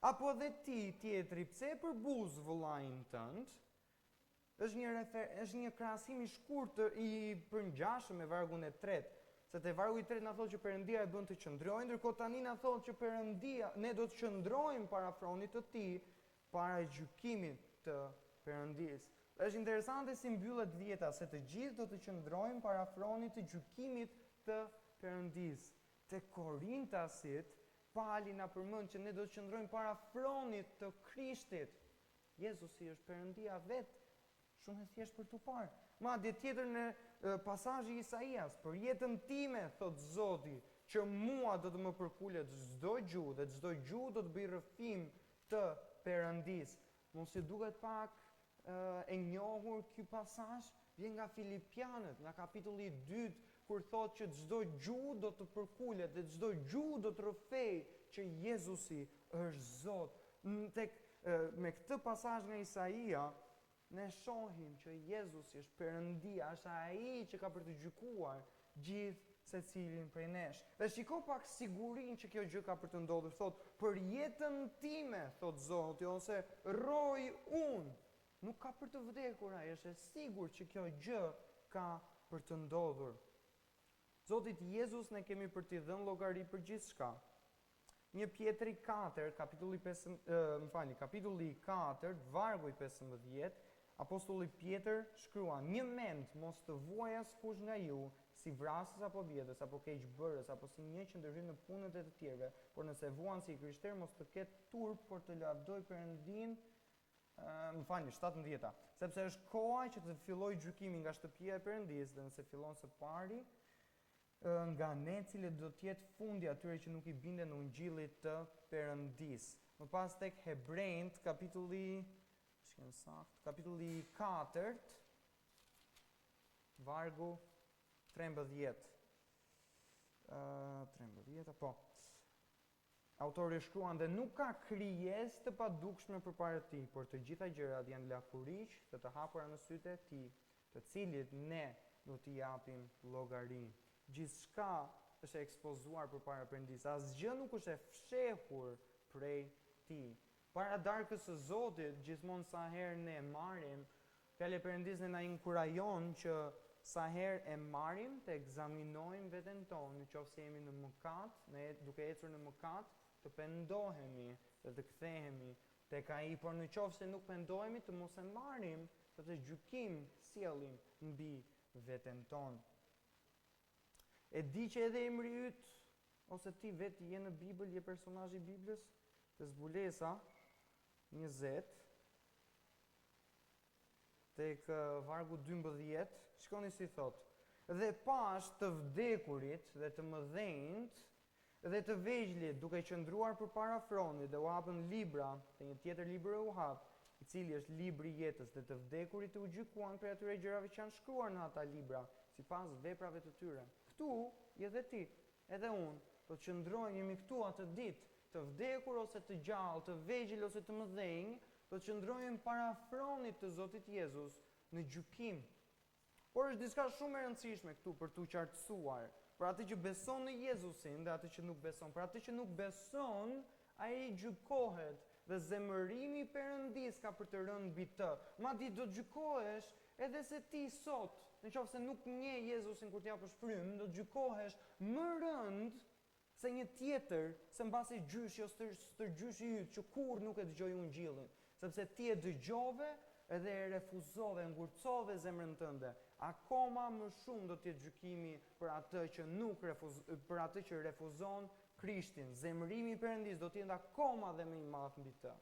apo dhe ti tjetri pse e përbuz vëllain tënd. Është një krahasim i shkurtër i përngjashëm me vargun e tretë. Se te vargu i tretë na thotë që Perëndia e bën të qëndrojë, ndërkohë tani na thotë që Perëndia, ne do të qëndrojmë para fronit të Tij, para gjykimit të Perëndisë. Është interesante si mbyllet vjeta, se të gjithë do të qëndrojmë para fronit të gjykimit të Perëndisë. Te Korintasit, Pali na përmend që ne do të qëndrojmë para fronit të Krishtit. Jezusi është Perëndia vetë. Shumë e thjeshtë për t'u parë. Madje tjetër në pasazhi Isaias, për jetën time, thot Zoti, që mua do të më përkulet çdo gjuhë dhe çdo gjuhë do të bëj rrëfim të Perëndisë. Mos i duket pak e njohur ky pasazh? Vjen nga Filipianët, nga kapitulli 2, kur thotë që çdo gjuhë do të përkulet dhe çdo gjuhë do të rrëfej që Jezusi është Zot. Me këtë pasazh nga Isaia, ne shohim që Jezusi është Perëndia, është ai që ka për të gjykuar gjithë secilin prej nesh. Dhe shiko pak sigurinë që kjo gjë ka për të ndodhur. Thot, për jetën time, thot Zoti, ose rroj unë. Nuk ka për të vdekur ai, është e sigurt që kjo gjë ka për të ndodhur. Zotit Jezus ne kemi për t'i dhënë llogari për gjithçka. 1 Pjetri 4, kapitulli 4, vargu i 15, Apostulli Pjetër shkruan: një mend mos të vuaj askush nga ju, si vrasës apo vjedhës, apo keqbërës, apo si një që ndërhyn në punët e të tjerëve, por nëse vuan si i krishterë, mos të ketë turp, por të lavdoj Perëndin, 17, sepse është koha që të fillojë gjykimi nga shtëpia e Perëndisë, dhe nëse fillon së pari, nga ne, cilët do të jetë fundi atyre që nuk i binden në ungjillit të Perëndisë. Më pas tek Hebrejt, kapitulli 4, vargu 13. Po. Autori shkruan: dhe nuk ka krijesë të padukshme përpara Tij, por të gjitha gjërat janë lakuriq dhe të hapura në sytë e Tij, të cilit ne do t'i japim llogari. Gjithçka është ekspozuar përpara Perëndisë, asgjë nuk është e fshehur prej Tij. Para darkës së Zotit, gjithmonë sa herë ne marrim, Fjala e Perëndisë na inkurajon që sa herë e marrim të ekzaminojmë veten tonë, nëse jemi në mëkat, ne duke ecur në mëkat, të pendohemi dhe të kthehemi tek ai, por nëse nuk pendohemi, të mos e marrim, sepse gjykim sjellim mbi veten tonë. E di që edhe emri yt, ose ti vetë je në Bibël, je personazh i Biblës, te Zbulesa 20, tek vargu 12, shikoni si thot: dhe pash të vdekurit dhe të mëdhenjt dhe të vegjëlit duke qëndruar përpara fronit, dhe u hapën libra, dhe një tjetër libër u hap, i cili është libri i jetës, dhe të vdekurit u gjykuan për atyre gjërave që janë shkruar në ata libra, sipas veprave të tyre. Këtu je dhe ti, edhe unë, do të qëndrojmë, jemi këtu atë ditë, të vdekur ose të gjallë, të vegjël ose të mëdhenj, do të qëndrojmë para fronit të Zotit Jezus në gjykim. Por është diçka shumë e rëndësishme këtu për t'u qartësuar, për atë që beson në Jezusin dhe atë që nuk beson. Për atë që nuk beson, ai gjykohet dhe zemërimi i Perëndisë ka për të rënë mbi të. Madje do të gjykohesh edhe se ti sot, nëse nuk njeh Jezusin kur t'japësh frym, do të gjykohesh më rënd se një tjetër, se mbasi gjyshi ose stërgjyshi yt që kur nuk e dëgjoi ungjillin, sepse ti e dëgjove edhe e refuzove, ngurcove zemrën tënde. Akoma më shumë do të jetë gjykimi për atë që refuzon Krishtin. Zemërimi i Perëndisë do të jetë akoma dhe më i madh mbi të.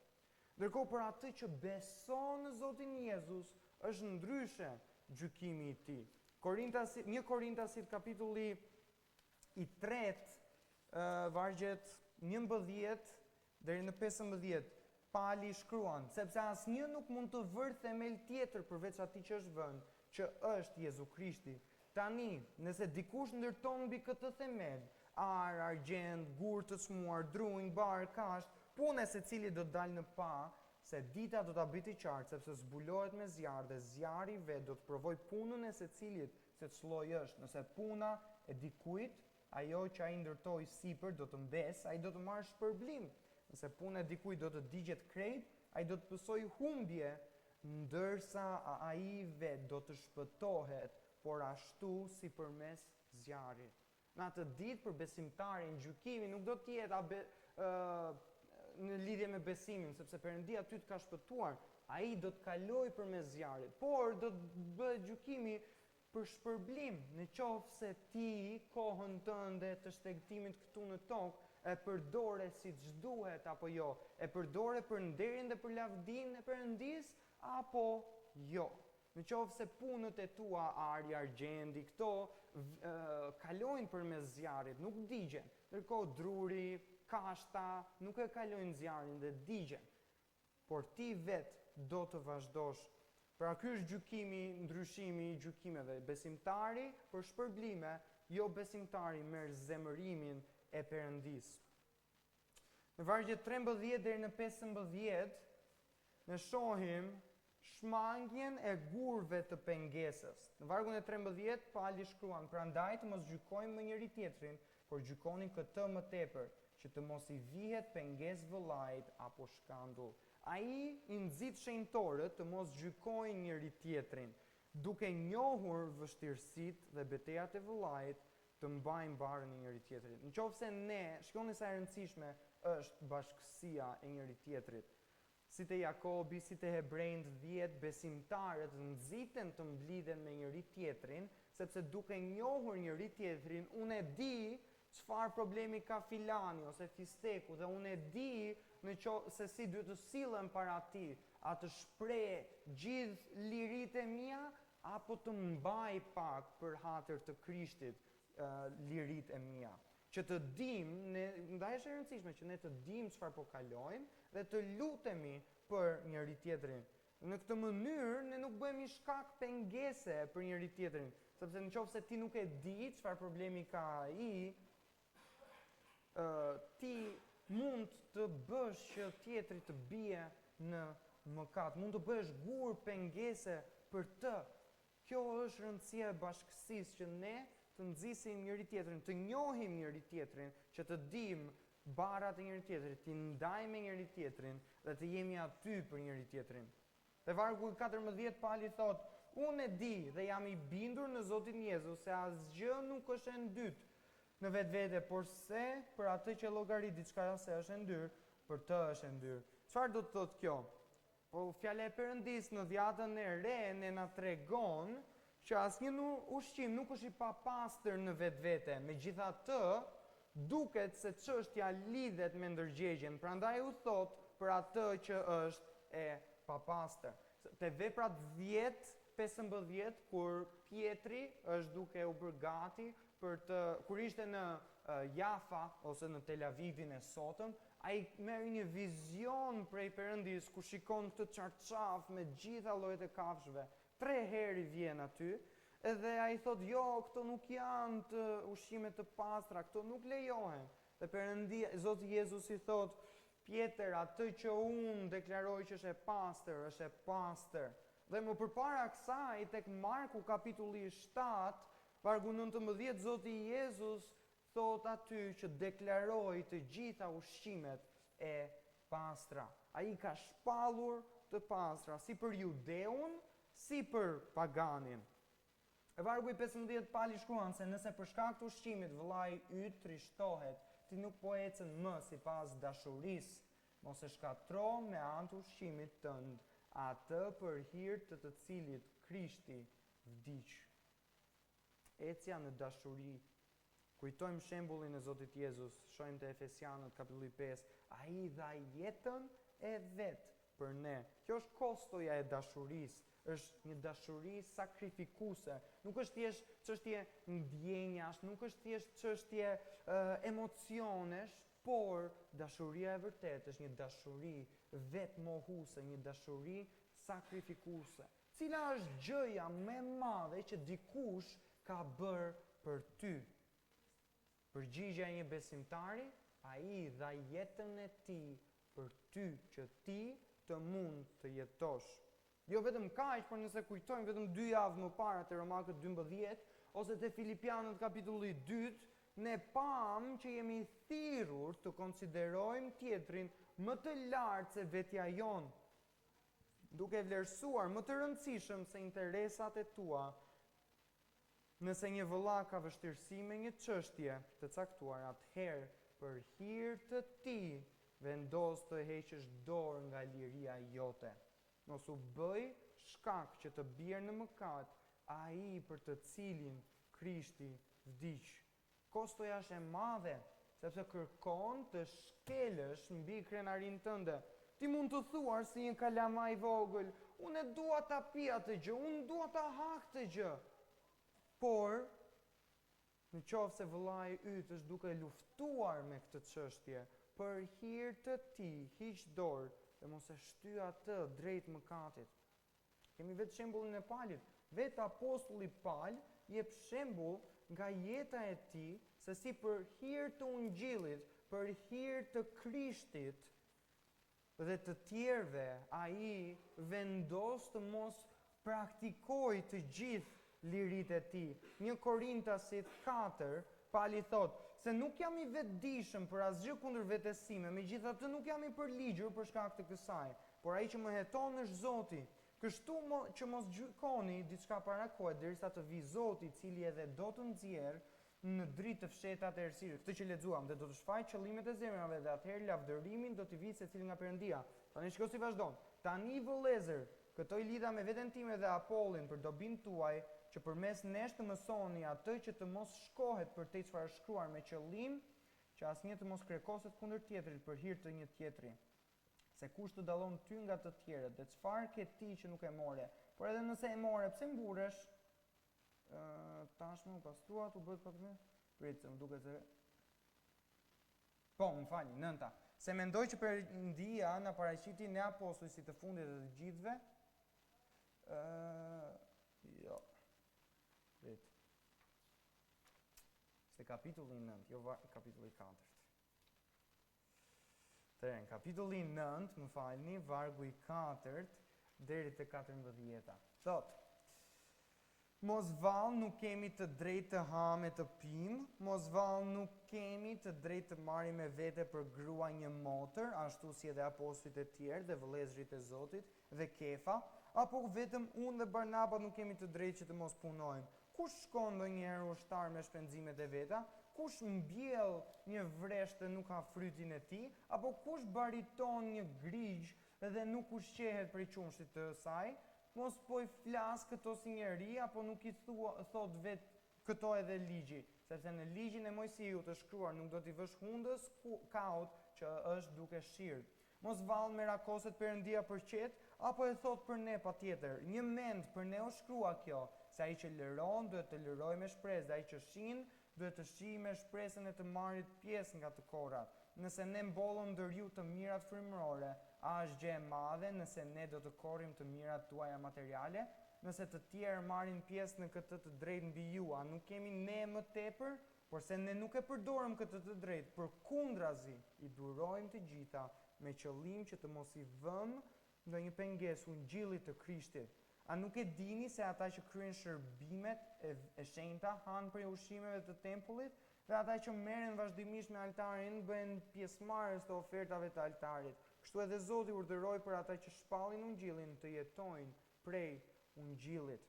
Ndërkohë për atë që beson në Zotin Jezus, është ndryshe gjykimi i tij. 1 Korintasit kapitulli i 3, vargjet 11 deri në 15, Pali shkruan, sepse asnjë nuk mund të vërë themel tjetër përveç atij që është vënë, që është Jezu Krishti. Tani, nëse dikush ndërton mbi këtë themel, ar, argjend, gur të çmuar, drunj, bar, kasht, puna e secilit do të dalë në pa, se dita do ta bëjë qartë, sepse zbulohet me zjarr dhe zjarri vet do të provoj punën e secilit, se ç'lloj është. Nëse puna e dikujt, ajo që ai ndërtoi sipër do të mbes, ai do të marrë shpërblim. Nëse puna e dikujt do të digjet krejt, ai do të pësoj humbje, ndërsa ai vet do të shpëtohet, por ashtu si përmes zjarrit. Në atë ditë për besimtarin gjykimi nuk do të jetë në lidhje me besimin, sepse Perëndia aty të ka shpëtuar, ai do të kalojë përmes zjarrit, por do të bëhet gjykimi për shpërblim, në qoftë se ti kohën tënde të shtegtimit këtu në tokë e përdore siç duhet apo jo, e përdore për nderin dhe për lavdinë e Perëndis apo jo. Në qoftë se punët e tua, ari, argjendi, këto kalojnë përmes zjarrit, nuk digjen. Ndërkohë druri, kashta nuk e kalojnë zjarrin dhe digjen. Por ti vetë do të vazhdosh. Pra ky është gjykimi, ndryshimi i gjykimeve. Besimtari për shpërblime, jo besimtari merr zemërimin e Perëndis. Në vargjet 13 deri në 15 ne shohim shmangjen e gurve të pengesës. Në vargun e 13 Pali shkruan, prandaj të mos gjykojmë më njëri tjetrin, por gjykoni këtë më tepër, që të mos i vihet pengesë vëllait apo shkandull. Ai i nxit shenjtorët të mos gjykojnë njëri tjetrin, duke njohur vështirësitë dhe betejat e vëllait, të mbajnë barën e njëri tjetrit. Nëse ne, shikoni sa e rëndësishme është bashkësia e njëri tjetrit. Si te Jakobi, si te Hebrejnë 10, besimtarët nxiten të mblidhen me njëri tjetrin, sepse duke njohur njëri tjetrin, unë e di çfarë problemi ka filani ose fisteku dhe unë e di se si duhet të sillen para tij, a të shpreh gjithë liritë e mia apo të mbaj pak për hatër të Krishtit liritë e mia. Që të dim, ndaj është e rëndësishme që ne të dim çfarë po kalojmë dhe të lutemi për njëri tjetrin. Në këtë mënyrë ne nuk bëhemi shkak pengese për njëri tjetrin, sepse nëse ti nuk e di çfarë problemi ka ai, ti mund të bësh që tjetri të bie në mëkat, mund të bësh gur pengese për të. Kjo është rëndësia e bashkësisë, që ne të nxisim njëri tjetrin, të njohim njëri tjetrin, që të dim barat e njëri tjetrit, të ndajmë njëri tjetrin dhe të jemi aty për njëri tjetrin. Te vargu 14 Pali thot, unë e di dhe jam i bindur në Zotin Jezus se asgjë nuk është e ndytë në vetvete, por se për atë që llogarit diçka se është e ndyrë, për të është e ndyrë. Çfarë do të thotë kjo? Po fjala e Perëndis në dhjatën e re ne na tregon që asnjë ushqim nuk është i papastër në vetvete. Megjithatë, duket se çështja lidhet me ndërgjegjen. Prandaj u thot për atë që është e papastër. Te veprat 10:15 kur Pietri është duke u bërë gati kur ishte në Jafa ose në Tel Avivin e sotëm, ai merr një vizion prej Perëndis ku shikon këtë çarçaf me gjitha llojet e kafshëve. 3 herë vjen aty, edhe ai thot, jo, këto nuk janë të ushqime të pastra, këto nuk lejohen. Dhe Perëndia, Zoti Jezus i thot, Pjetër, atë që unë deklaroj që është e pastër, është e pastër. Dhe më përpara kësaj, tek Marku kapitulli 7, vargu 19, Zoti Jezus thot aty që deklaroi të gjitha ushqimet e pastra. Ai ka shpallur të pastra, si për judeun, si për paganin. E vargu i 15 Pali shkruan se nëse për shkak të ushqimit vëllai yt trishtohet, ti nuk po ecën më sipas dashurisë, mos e shkatro me anë të ushqimit tënd, atë për hir të cilit Krishti vdiq. Ecja në dashuri. Kujtojmë shembullin e Zotit Jezus, shohim te Efesianët kapitulli 5, ai dha jetën e vet për ne. Kjo është kostoja e dashurisë. Është një dashuri sakrifikuese. Nuk është thjesht çështje ndjenjash, nuk është thjesht çështje emocionesh, por dashuria e vërtetë është një dashuri vetmohuese, një dashuri sakrifikuese. Cila është gjëja më e madhe që dikush ka bërë për ty? Përgjigjja e një besimtari, ai dha jetën e tij për ty që ti të mund të jetosh. Jo vetëm kaq, por nëse kujtojmë vetëm 2 javë më parë te Romakët 12 ose te Filipianët kapitulli 2, ne pam që jemi thirrur të konsiderojmë tjetrin më të lartë se vetja jonë, duke vlerësuar më të rëndësishëm se interesat e tua. Nëse një vëlla ka vështirësi me një çështje të caktuar, atëherë për hir të tij vendos të heqësh dorë nga liria jote. Mos u bëj shkak që të bjerë në mëkat ai për të cilin Krishti vdiq. Kostoja është e madhe, sepse kërkon të shkelësh mbi krenarinë tënde. Ti mund të thuar si një kalamaj vogël, unë dua ta pi atë gjë, unë dua ta ha këtë gjë. Por, në qoftë se vëllai yt është duke luftuar me këtë çështje, për hir të tij, hiq dorë dhe mos e shty atë drejt mëkatit. Kemi vetë shembullin e Palit. Vetë apostulli Pal jep shembull nga jeta e tij se si për hir të Ungjillit, për hir të Krishtit dhe të tjerëve, ai vendos të mos praktikoj të gjithë liritë e tij. 1 Korintasit 4, Pali thot, se nuk jam i vetëdijshëm për asgjë kundër vetes sime, megjithatë nuk jam i përligjur për shkak të kësaj, por ai që më heton është Zoti. Kështu që mos gjykoni diçka para kohë derisa të vi Zoti, i cili edhe do të nxjerrë në dritë të fshehta të errësirë. Këtë që lexuam, dhe do të shfaqë qëllimet e zemrave dhe atëherë lavdërimin do t'i vijë secili nga Perëndia. Tani shikoj si vazhdon. Tani vëllezër, këto i lidha me veten time dhe Apollin për dobin tuaj, që përmes nesh të mësoni atë që të mos shkohet për te çfarë është shkruar, me qëllim që asnjë të mos krekoset kundër tjetrit për hir të një tjetri. Se kush të dallon ty nga të tjerët, dhe çfarë ke ti që nuk e more, por edhe nëse e more, pse mburesh? Tashmë u pastruat, u bëhet pak më. Prit, më duket se po, më falni, 9. Se mendoj që Perëndia na paraqiti ne apostujt si të fundit të gjithëve. Jo. Prit. Se kapitulli 9, jo kapitulli 4. Në kapitulli 9, më falni, vargu i 4 deri te 14. Thot: Mos vallë nuk kemi të drejtë të hamë e të pimë, mos vallë nuk kemi të drejtë të marrim me vete për grua një motër, ashtu si edhe apostujt e tjerë dhe vëllezërit e Zotit dhe Kefa, apo vetëm unë dhe Barnaba nuk kemi të drejtë që të mos punojmë. Kush shkon ndonjëherë ushtar me shpenzimet e veta? Kush mbjell një vresh dhe nuk ha frytin e tij, apo kush bariton një grigj dhe nuk ushqehet prej qumshit të saj? Mos po i flas këto si njeri, apo nuk i thot vetë këto edhe ligji, sepse në ligjin e Mojsiut të shkruar nuk do t'i vësh hundës kaut që është duke shirë. Mos vallë me rakoset Perëndia për qetë, apo e thot për ne patjetër. Një mend për ne u shkrua kjo, se ai që liron duhet të lirojë me shpresë, dhe ai që shin duhet të shijë me shpresën e të marrit pjesë nga të korrat. Nëse ne mbollëm ndër ju të mirat frymërore, a është gjë e madhe nëse ne do të korrim të mirat tuaja materiale? Nëse të tjerë marrin pjesë në këtë të drejtë mbi ju, a nuk kemi ne më tepër? Por se ne nuk e përdorëm këtë të drejtë, përkundrazi i durojmë të gjitha me qëllim që të mos i vëmë ndonjë pengesë ungjillit të Krishtit. A nuk e dini se ata që kryejnë shërbimet e shenjta hanë prej ushqimeve të tempullit, dhe ata që merren vazhdimisht me altarin bëhen pjesëmarrës të ofertave të altarit. Kështu edhe Zoti urdhëroi për ata që shpallin ungjillin të jetojnë prej ungjillit.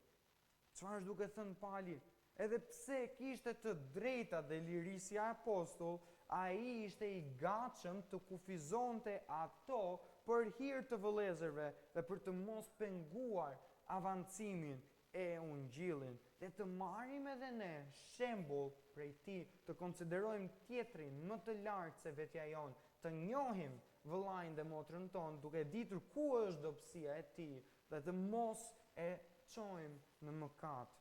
Çfarë është duke thënë Pali? Edhe pse kishte të drejta dhe liri si apostull, ai ishte i gatshëm të kufizonte ato për hir të vëllezërve dhe për të mos penguar avancimin e ungjillin, dhe të marrim edhe ne shembull prej tij, të konsiderojmë tjetrin më të lartë se vetja jonë, të njohim vëllain dhe motrën tonë, duke ditur ku është dobësia e tij dhe të mos e çojmë në mëkat.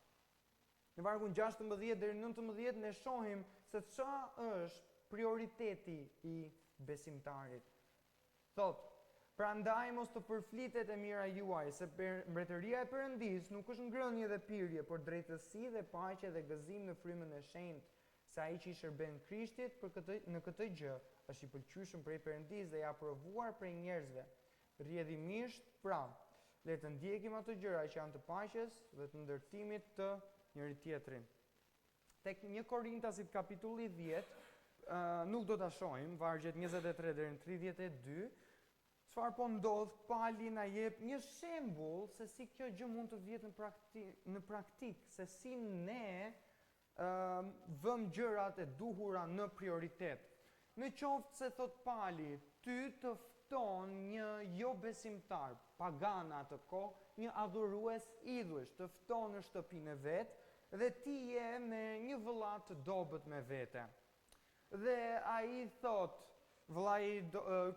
Në vargun 16 deri në 19 ne shohim se ç'a është prioriteti i besimtarit. Thot, prandaj mos të përflitet e mira juaj, se mbretëria e Perëndis nuk është ngrënie dhe pirje, por drejtësi dhe paqe dhe gëzim në frymën e shenjtë, se ai që i shërben Krishtit në këtë gjë është i pëlqyeshëm prej Perëndis dhe i aprovuar prej njerëzve. Rrjedhimisht, pra, le të ndjekim ato gjëra që janë të paqes dhe të ndërtimit të njëri tjetrin. Tek 1 Korintasit kapitulli 10, nuk do ta shohim, vargjet 23 deri në 32, çfarë po ndodh, Pali na jep një shembull se si kjo gjë mund të vjet në praktik, se si ne vëm gjërat e duhura në prioritet. Në qoftë se thot Pali, ty të fton një jo besimtar, pagan atë kohë, një adhurues idhujsh, të fton në shtëpinë e vet dhe ti je me një vëlla të dobët me vete. Dhe ai thot,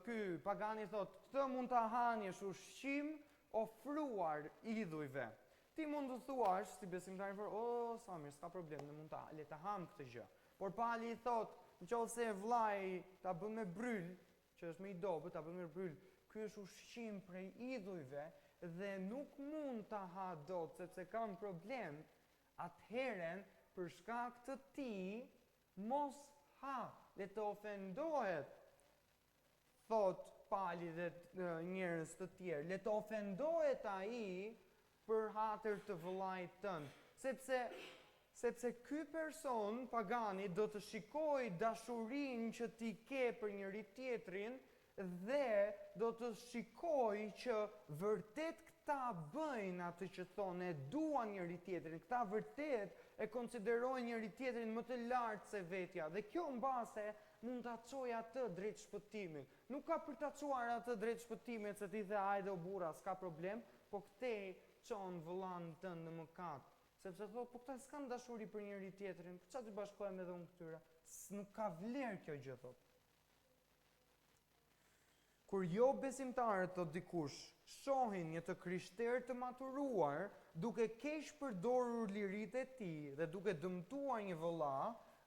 ky pagani thot, këtë mund ta hanësh ushqim ofruar idhujve. Ti mund të thuash, si besimtari, sa mirë, s'ka problem, ne mund le ta ham këtë gjë. Por Pali i thot, nëse vllai ta bën me bryl, që është me i dobët, ta bën me bryl, ky është ushqim prej idhujve dhe nuk mund ta ha dot sepse kam problem, atëherën për shkak të tij mos ha, le të ofendohet. Thot Pali dhe njerëz të tjerë, le të ofendohet ai për hatër të vëllait tënd, sepse ky person pagani do të shikojë dashurinë që ti ke për njëri tjetrin dhe do të shikojë që vërtet këta bëjnë atë që thonë, e duan njëri tjetrin, këta vërtet e konsiderojnë njëri tjetrin më të lartë se vetja, dhe kjo mbase mund ta çojë atë drejt shpëtimit. Nuk ka për ta çuar atë drejt shpëtimit se ti the hajde o burra, s'ka problem, po kthej çon vëllan tënd në mëkat. Sepse thot, po këta s'kan dashuri për njëri tjetrin, ç'a të bashkohem edhe unë këtyre? Nuk ka vlerë kjo gjë, thot. Kur jo besimtarët, thot dikush, shohin një të krishterë të maturuar, duke keq përdorur liritë e tij dhe duke dëmtuar një vëlla,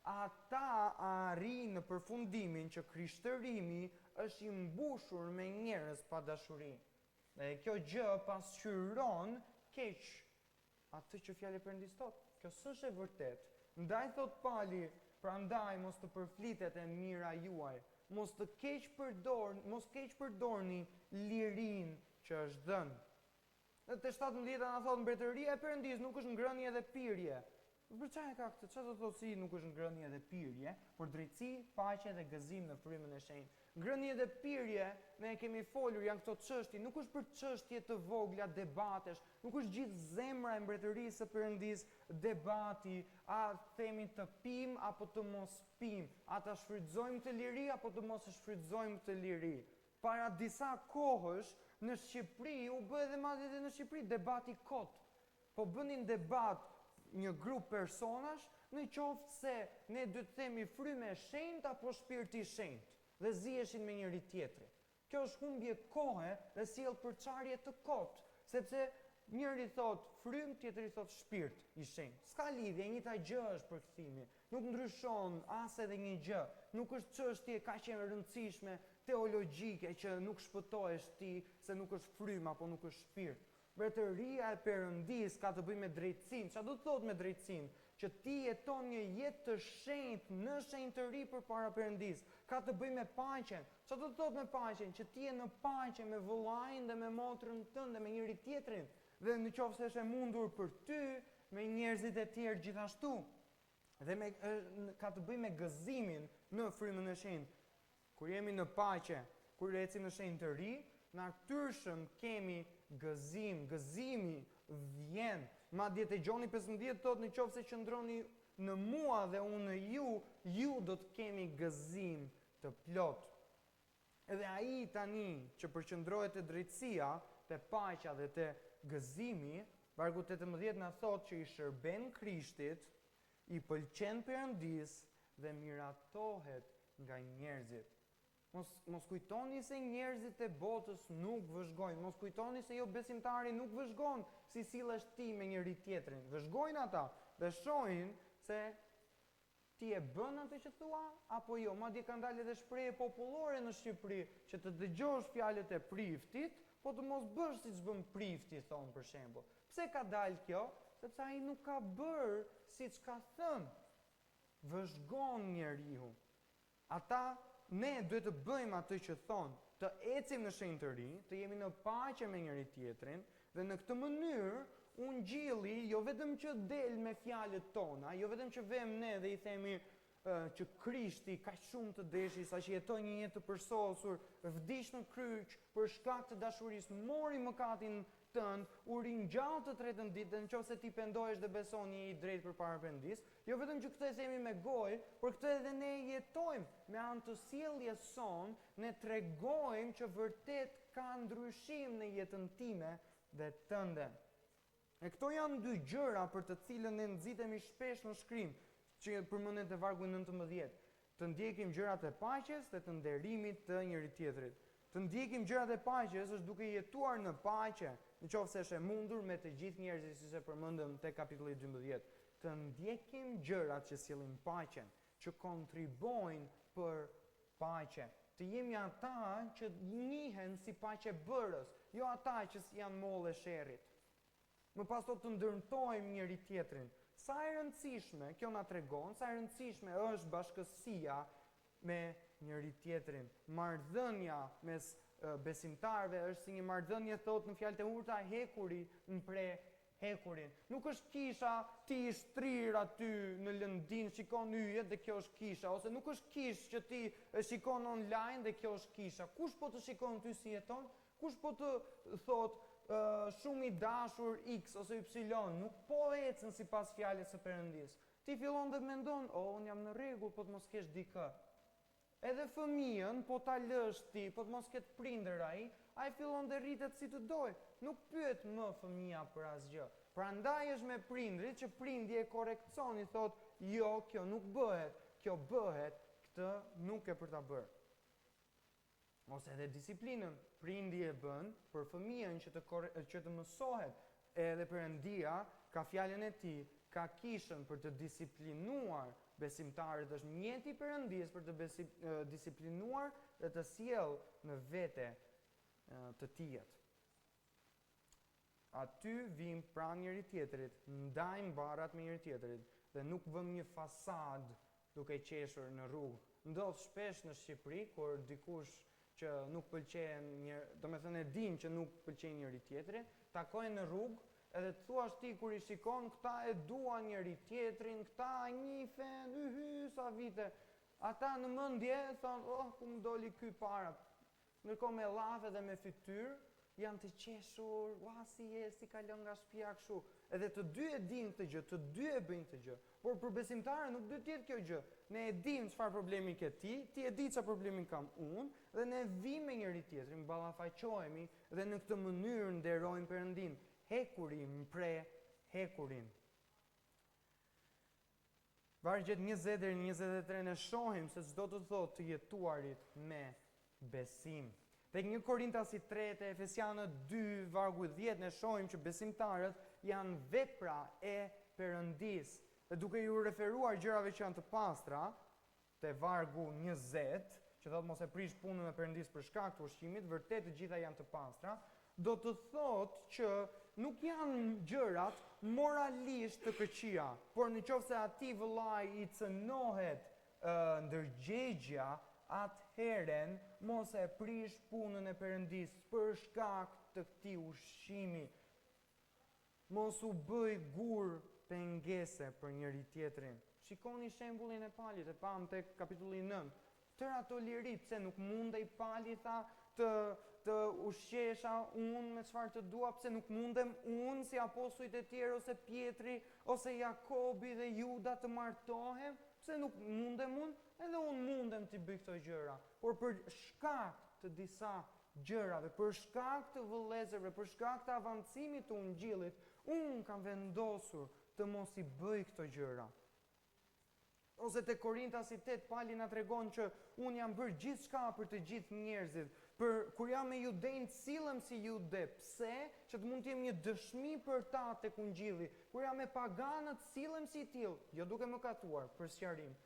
ata arrin në përfundimin që krishtërimi është i mbushur me njerëz pa dashuri. Dhe kjo gjë pasqyron keq atë që fjala e Perëndis thot. Kjo s'është e vërtet. Ndaj thot Pali, prandaj mos të përflitet e mira juaj, mos keq përdorni lirinë që është dhënë. Dhe te 17 na thot, mbretëria e Perëndis nuk është ngrënie dhe pirje. Për çfarë ka këtë? Çfarë do të thotë si nuk është ngrënie dhe pirje, por drejtësi, paqe dhe gëzim në frymën e shenjtë. Ngrënie dhe pirje, ne kemi folur, janë këto çështje, nuk është për çështje të vogla debatesh, nuk është gjithë zemra e mbretërisë së Perëndis debati, a themi të pim apo të mos pim, a ta shfrytëzojmë të liri apo të mos e shfrytëzojmë të liri. Para disa kohësh në Shqipëri u bë edhe madje në Shqipëri debati kot. Po bënin debat një grup personash, në qoftë se ne do të themi frymë e shenjtë apo shpirti i shenjtë, dhe ziheshin me njëri tjetrin. Kjo është humbje kohe dhe sjell përçarje të kotë, sepse njëri thot frymë, tjetri thot shpirt i shenjtë. S'ka lidhje, e njëjta gjë është përkthimi. Nuk ndryshon as edhe një gjë. Nuk është çështje kaq e rëndësishme teologjike që nuk shpëtohesh ti se nuk është frymë apo nuk është shpirt. Mbretëria e Perëndis ka të bëjë me drejtësinë. Çfarë do të thotë me drejtësinë? Që ti jeton një jetë të shenjtë në shenjtëri përpara Perëndis. Ka të bëjë me paqen. Çfarë do të thotë me paqen? Që ti je në paqe me vëllain dhe me motrën tënde, me njëri tjetrin, dhe nëse është e mundur për ty, me njerëzit e tjerë gjithashtu. Dhe ka të bëjë me gëzimin në frymën e shenjtë. Kur jemi në paqe, kur ecim në shenjtëri, natyrshëm kemi gëzim, gëzimi vjen. Madje te Gjoni 15 thotë, nëse qëndroni në mua dhe unë në ju do të kemi gëzim të plot. Edhe ai tani që përqendrohet te drejtësia, te paqja dhe te gëzimi, vargu 18 na thotë që i shërben Krishtit, i pëlqen Perëndis dhe miratohet nga njerëzit. Mos kujtoni se njerëzit e botës nuk vëzhgojnë, mos kujtoni se jo besimtari nuk vëzhgon si sillesh ti me njëri tjetrin. Vëzhgojnë ata dhe shohin se ti e bën atë që thua apo jo. Madje kanë dalë edhe shprehje popullore në Shqipëri që të dëgjosh fjalët e priftit, po të mos bësh siç bën prifti, thon për shembull. Pse ka dalë kjo? Sepse ai nuk ka bërë siç ka thënë. Vëzhgon njeriu. Ne duhet të bëjmë atë që thonë, të ecim në shenjë të ri, të jemi në paqe me njëri tjetrin, dhe në këtë mënyrë ungjilli jo vetëm që del me fjalët tona, jo vetëm që vem ne dhe i themi që Krishti ka shumë të deshi, sa që jetoi një jetë të përsosur, vdiq në kryq për shkak të dashurisë, mori mëkatin tënd, u ringjall të tretën ditë, dhe nëse ti pendohesh dhe beson je i drejtë përpara Perëndis, jo vetëm që këtë e themi me gojë, por këtë edhe ne jetojmë me anë të sjelljes son, ne tregojmë që vërtet ka ndryshim në jetën time dhe tënde. E këto janë dy gjëra për të cilën ne nxitemi shpesh në shkrim, që përmendet te vargu 19. Të ndjekim gjërat e paqes dhe të nderimit të njëri tjetrit. Të ndjekim gjërat e paqes është duke jetuar në paqe, nëse është e mundur me të gjithë njerëzit, siç e përmendëm te kapitulli 12. Të ndjekim gjërat që sjellin paqen, që kontribojnë për paqe. Të jemi ata që njihen si paqebërës, jo ata që janë mollë e sherrit. Më pas të ndërtojmë njëri tjetrin. Sa e rëndësishme, kjo na tregon, sa e rëndësishme është bashkësia me njëri tjetrin. Marrëdhënia mes besimtarëve është si një marrëdhënie, thot në fjalët e urta, hekuri mpre hekurin. Nuk është kisha ti i shtrir aty në lëndin, shikon yjet dhe kjo është kisha, ose nuk është kish që ti shikon online dhe kjo është kisha. Kush po të shikon ty si jeton? Kush po të thot shumë i dashur X ose Y, nuk po ecën sipas fjalës së Perëndis. Ti fillon dhe mendon, unë jam në rregull, po të mos kesh dikë. Edhe fëmijën, po ta lësh ti, po të mos ketë prindër ai fillon dhe rritet si të doj. Nuk pyet më fëmia për asgjë. Prandaj është me prindrit që prindi e korrekson, i thot, jo, kjo nuk bëhet, kjo bëhet, këtë nuk e për ta bërë. Ose edhe disiplinën, prindi e bën për fëmijën që të mësohet, edhe Perëndia ka fjalën e tij, ka kishën për të disiplinuar besimtarët, është mjeti i Perëndis për të disiplinuar dhe të sjellë në vete të tillët. Aty vim pranë njëri tjetrit, ndajmë barrat me njëri tjetrit dhe nuk vëm një fasad duke qeshur në rrugë. Ndodh shpesh në Shqipëri kur dikush që nuk pëlqen domethënë e din që nuk pëlqen njëri tjetri, takojnë në rrugë edhe të thuash ti kur i shikon, këta e duan njëri tjetrin, këta njihen, sa vite. Ata në mendje thonë, ku më doli ky para. Ndërkohë me llafe dhe me fytyrë janë të qeshur, si kalon nga shtëpia kështu. Edhe të dy e dinë këtë gjë, të dy e bëjnë këtë gjë. Por për besimtarën nuk duhet të jetë kjo gjë. Ne e dim çfarë problemi ke ti e di çfarë problemi kam unë, dhe ne vim me njëri tjetrin, ballafaqohemi dhe në këtë mënyrë nderojmë Perëndin. Hekuri mpre hekurin. Vargjet 20 deri në 23 ne shohim se çdo të thotë të jetuarit me besim. Tek 1 Korintasit 3 e Efesianët 2 vargu 10 ne shohim që besimtarët janë vepra e Perëndis. Dhe duke ju referuar gjërave që janë të pastra, te vargu 20, që thotë mos e prish punën e Perëndis për shkak të ushqimit, vërtet të gjitha janë të pastra, do të thotë që nuk janë gjërat moralisht të këqija, por nëse atij vëllai i cënohet ndërgjegja, atëherën mos e prish punën e Perëndis për shkak të këtij ushqimi. Mos u bëj gur pengese për njëri tjetrin. Shikoni shembullin e palit, e pam tek kapitulli 9. Tër ato liri, pse nuk mundej pali, tha, të ushqesha unë me çfarë të dua, pse nuk mundem unë si apostujt e tjerë, ose Pietri, ose Jakobi dhe Juda të martohem, pse nuk mundem unë, edhe unë mundem të bëj këto gjëra. Por për shkak të disa gjërave, për shkak të vëllezërve, për shkak të avancimit të ungjillit, unë kam vendosur të mos i bëj këto gjëra. Ose te Korintas 8, Pali na tregon që unë jam bërë gjithçka për të gjithë njerëzit. Kur jam me judejnë, sillem si jude. Pse? Që të mund të jem një dëshmi për ta tek Ungjilli. Kur jam me paganët, sillem si tillë, jo duke më katuar, për sqarim.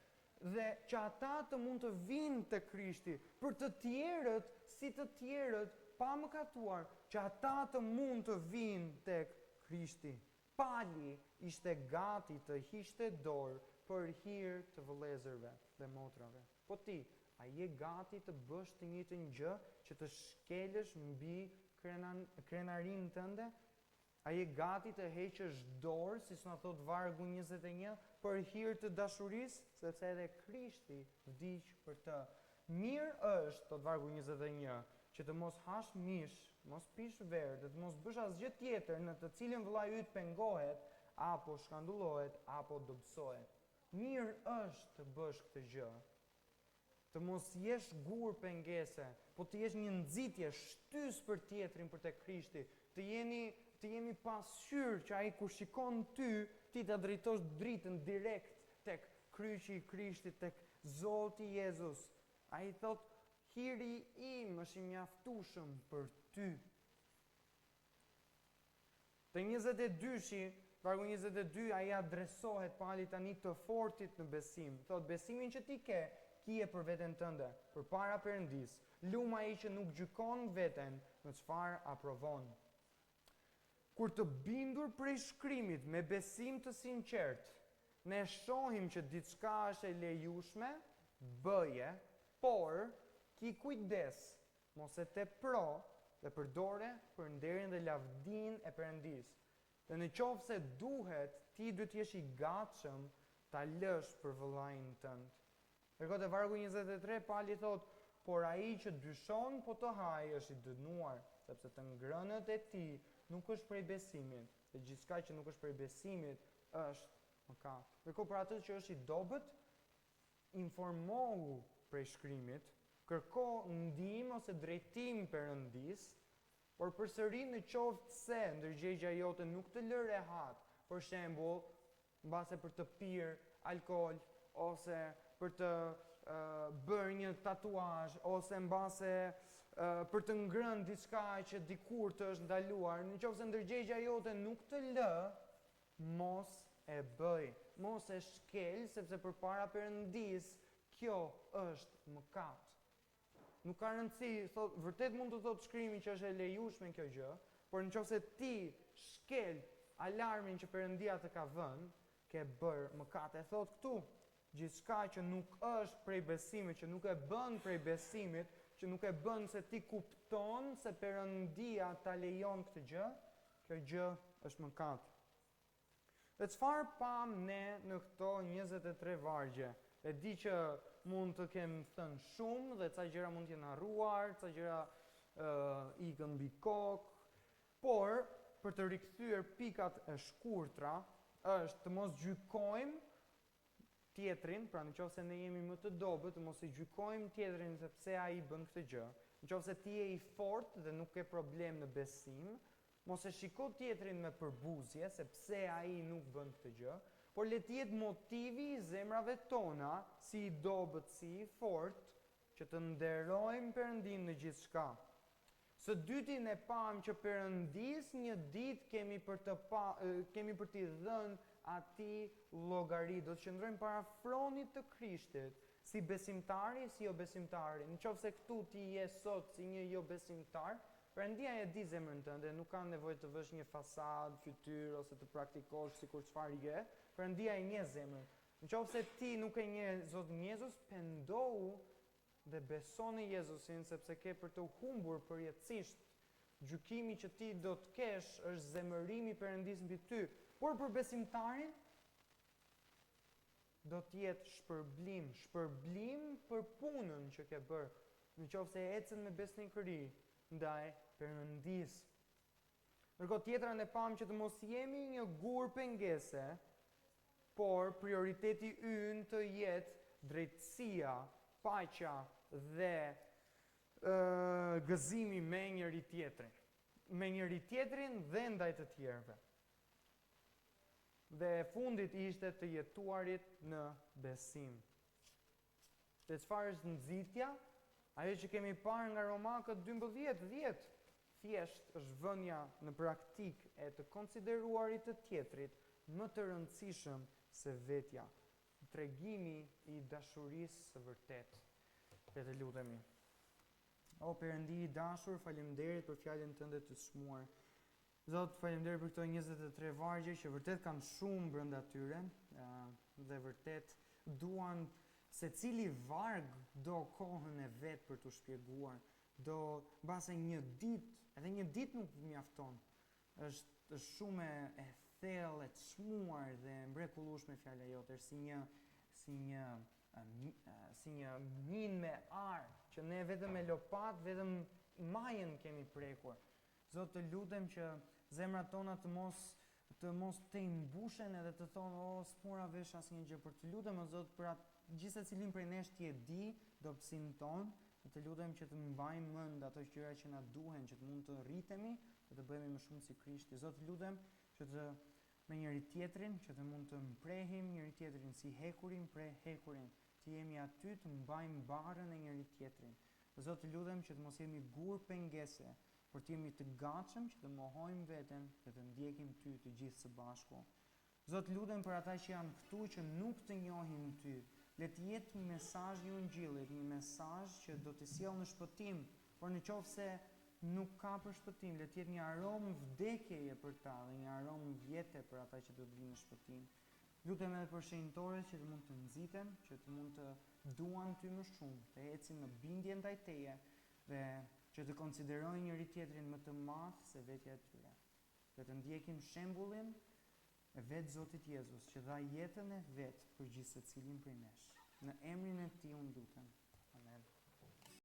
Dhe që ata të mund të vinë te Krishti, për të tjerët, si të tjerët, pa më katuar, që ata të mund të vinë tek Krishti. Pali ishte gati të hiqte dorë për hir të vëllezërve dhe motrave. Po ti, a je gati të bësh të njëjtën gjë, që të shkelësh mbi krenarin tënde? A je gati të heqësh dorë, si s'na thot vargu 21, për hir të dashurisë, sepse edhe Krishti vdiq për të. Mirë është, thot vargu 21, që të mos hash mish, mos pish verë, dhe të mos bësh asgjë tjetër në të cilin vëllai yt pengohet, apo shkandullohet, apo dobësohet. Mirë është të bësh këtë gjë, të mos jesh gur pengese, po të jesh një nxitje, shtys për tjetrin, për te Krishti, të jemi pasqyrë që ai kur shikon ty, ti ta drejtosh dritën direkt tek kryqi i Krishtit, tek Zoti Jezus. Ai thot, hiri im është i mjaftueshëm për ty. Te 22-shi, vargu 22, ai adresohet Pali tani të fortit në besim. Thot, besimin që ti ke, kije për veten tënde, përpara Perëndis. Lum ai që nuk gjykon veten në çfarë aprovon. Kur të bindur prej shkrimit me besim të sinqert, ne shohim që diçka është e lejushme, bëje, por ki kujdes, mos e tepro dhe përdore për nderin dhe lavdin e Perëndis. Dhe në qoftë se duhet, ti duhet të jesh i gatshëm ta lësh për vëllain tënd.Ërkohë te vargu 23, Pali thot, por ai që dyshon po të hajë është i dënuar, sepse të ngrënët e tij nuk është prej besimit, dhe gjithçka që nuk është prej besimit është mëkat.Ërkohë për atë që është i dobët, informohu prej shkrimit, kërko ndihmë ose drejtim Perëndis, por përsëri në qoftë se ndërgjegjja jote nuk të lë rehat, për shembull, mbase për të pirë alkool, ose për të bërë një tatuazh, ose mbase për të ngrënë diçka që dikur të është ndaluar, në qoftë se ndërgjegjja jote nuk të lë, mos e bëj, mos e shkel, sepse përpara Perëndis kjo është mëkat. Nuk ka rëndësi, thot, vërtet mund të thotë shkrimi që është e lejushme kjo gjë, por nëse ti shkel alarmin që Perëndia të ka vënë, ke bërë mëkat. E thot këtu, gjithçka që nuk është prej besimit, që nuk e bën prej besimit, që nuk e bën se ti kupton se Perëndia ta lejon këtë gjë, kjo gjë është mëkat. Dhe çfarë pam ne në këto 23 vargje? E di që mund të kem thënë shumë dhe ca gjëra mund të jenë harruar, ca gjëra ikën mbi kokë, por për të rikthyer pikat e shkurtra është të mos gjykojmë tjetrin, pra nëse ne jemi më të dobët, të mos i gjykojmë tjetrin sepse ai bën këtë gjë. Nëse ti je i fortë dhe nuk ke problem në besim, mos e shiko tjetrin me përbuzje sepse ai nuk bën këtë gjë, por le të jetë motivi i zemrave tona, si i dobët, si i fortë, që të nderojmë Perëndin në gjithçka. Së dyti ne pam që Perëndis një ditë kemi për t'i dhënë atij llogari. Do të qëndrojmë para fronit të Krishtit, si besimtari, si jo besimtari. Nëse këtu ti je sot si një jo besimtar, Perëndia e di zemrën tënde, nuk ka nevojë të vësh një fasadë, fytyrë ose të praktikosh sikur çfarë je. Perëndia e njeh zemrën. Nëse ti nuk e njeh Zotin Jezus, pendohu dhe beso në Jezusin, sepse ke për të humbur përjetësisht. Gjykimi që ti do të kesh është zemërimi Perëndis mbi ty. Por për besimtarin do të jetë shpërblim për punën që ke bërë, nëse ecën me besnikëri ndaj Perëndis. Ndërkohë tjetra ne pam që të mos jemi një gur pengese, por prioriteti ynë të jetë drejtësia, paqja dhe gëzimi me njëri tjetrin dhe ndaj të tjerëve. dhe e fundit ishte të jetuarit në besim. Dhe çfarë është nxitja? Ajo që kemi parë nga Romakët 12:10, thjesht është vënia në praktik e të konsideruarit të tjetrit më të rëndësishëm se vetja, tregimi i dashurisë së vërtetë. Le të lutemi. O Perëndi i dashur, faleminderit për fjalën tënde të çmuar. Zot, faleminderit për këto 23 vargje që vërtet kanë shumë brenda tyre, dhe vërtet duan secili varg do kohën e vet për t'u shpjeguar. Do mbase një ditë, edhe një ditë nuk mjafton. Është shumë e thellë, e çmuar dhe mrekullueshme fjala jote, si një minë me ar që ne vetëm me lopat, vetëm majën kemi prekur. Zot, të lutem që zemrat tona të mos të imbushen edhe të thonë, o, s'mora vesh asnjë gjë, por të lutem o Zot për atë gjithë secilin prej nesh ti e di dobësinë tonë, të lutem që të mbajmë mend ato gjëra që na duhen, që të mund të rritemi dhe të bëhemi më shumë si Krishti. Zot, lutem që me njëri tjetrin, që të mund të mprehim njëri tjetrin si hekurin prej hekurin, të jemi aty të mbajmë barrën e njëri tjetrin. Zot, lutem që të mos jemi gur pengese, por të jemi të gatshëm që të mohojmë veten dhe të ndjekim ty të gjithë së bashku. Zot, lutem për ata që janë këtu që nuk të njohin ty. Le të jetë mesazhi i Ungjillit, një mesazh që do të sjellë në shpëtim, por nëse nuk ka për shpëtim, le të jetë një aromë vdekjeje për ta dhe një aromë vjete për ata që do të vinë në shpëtim. Lutem edhe për shenjtorët që të mund të nxiten, që të mund të duan ty më shumë, të ecin në bindje ndaj teje dhe që të konsiderojnë njëri tjetrin më të madh se vetja e tyre. Dhe të ndjekim shembullin e vetë Zotit Jezus, që dha jetën e vet për gjithë secilin prej nesh. Në emrin e Tij unë lutem.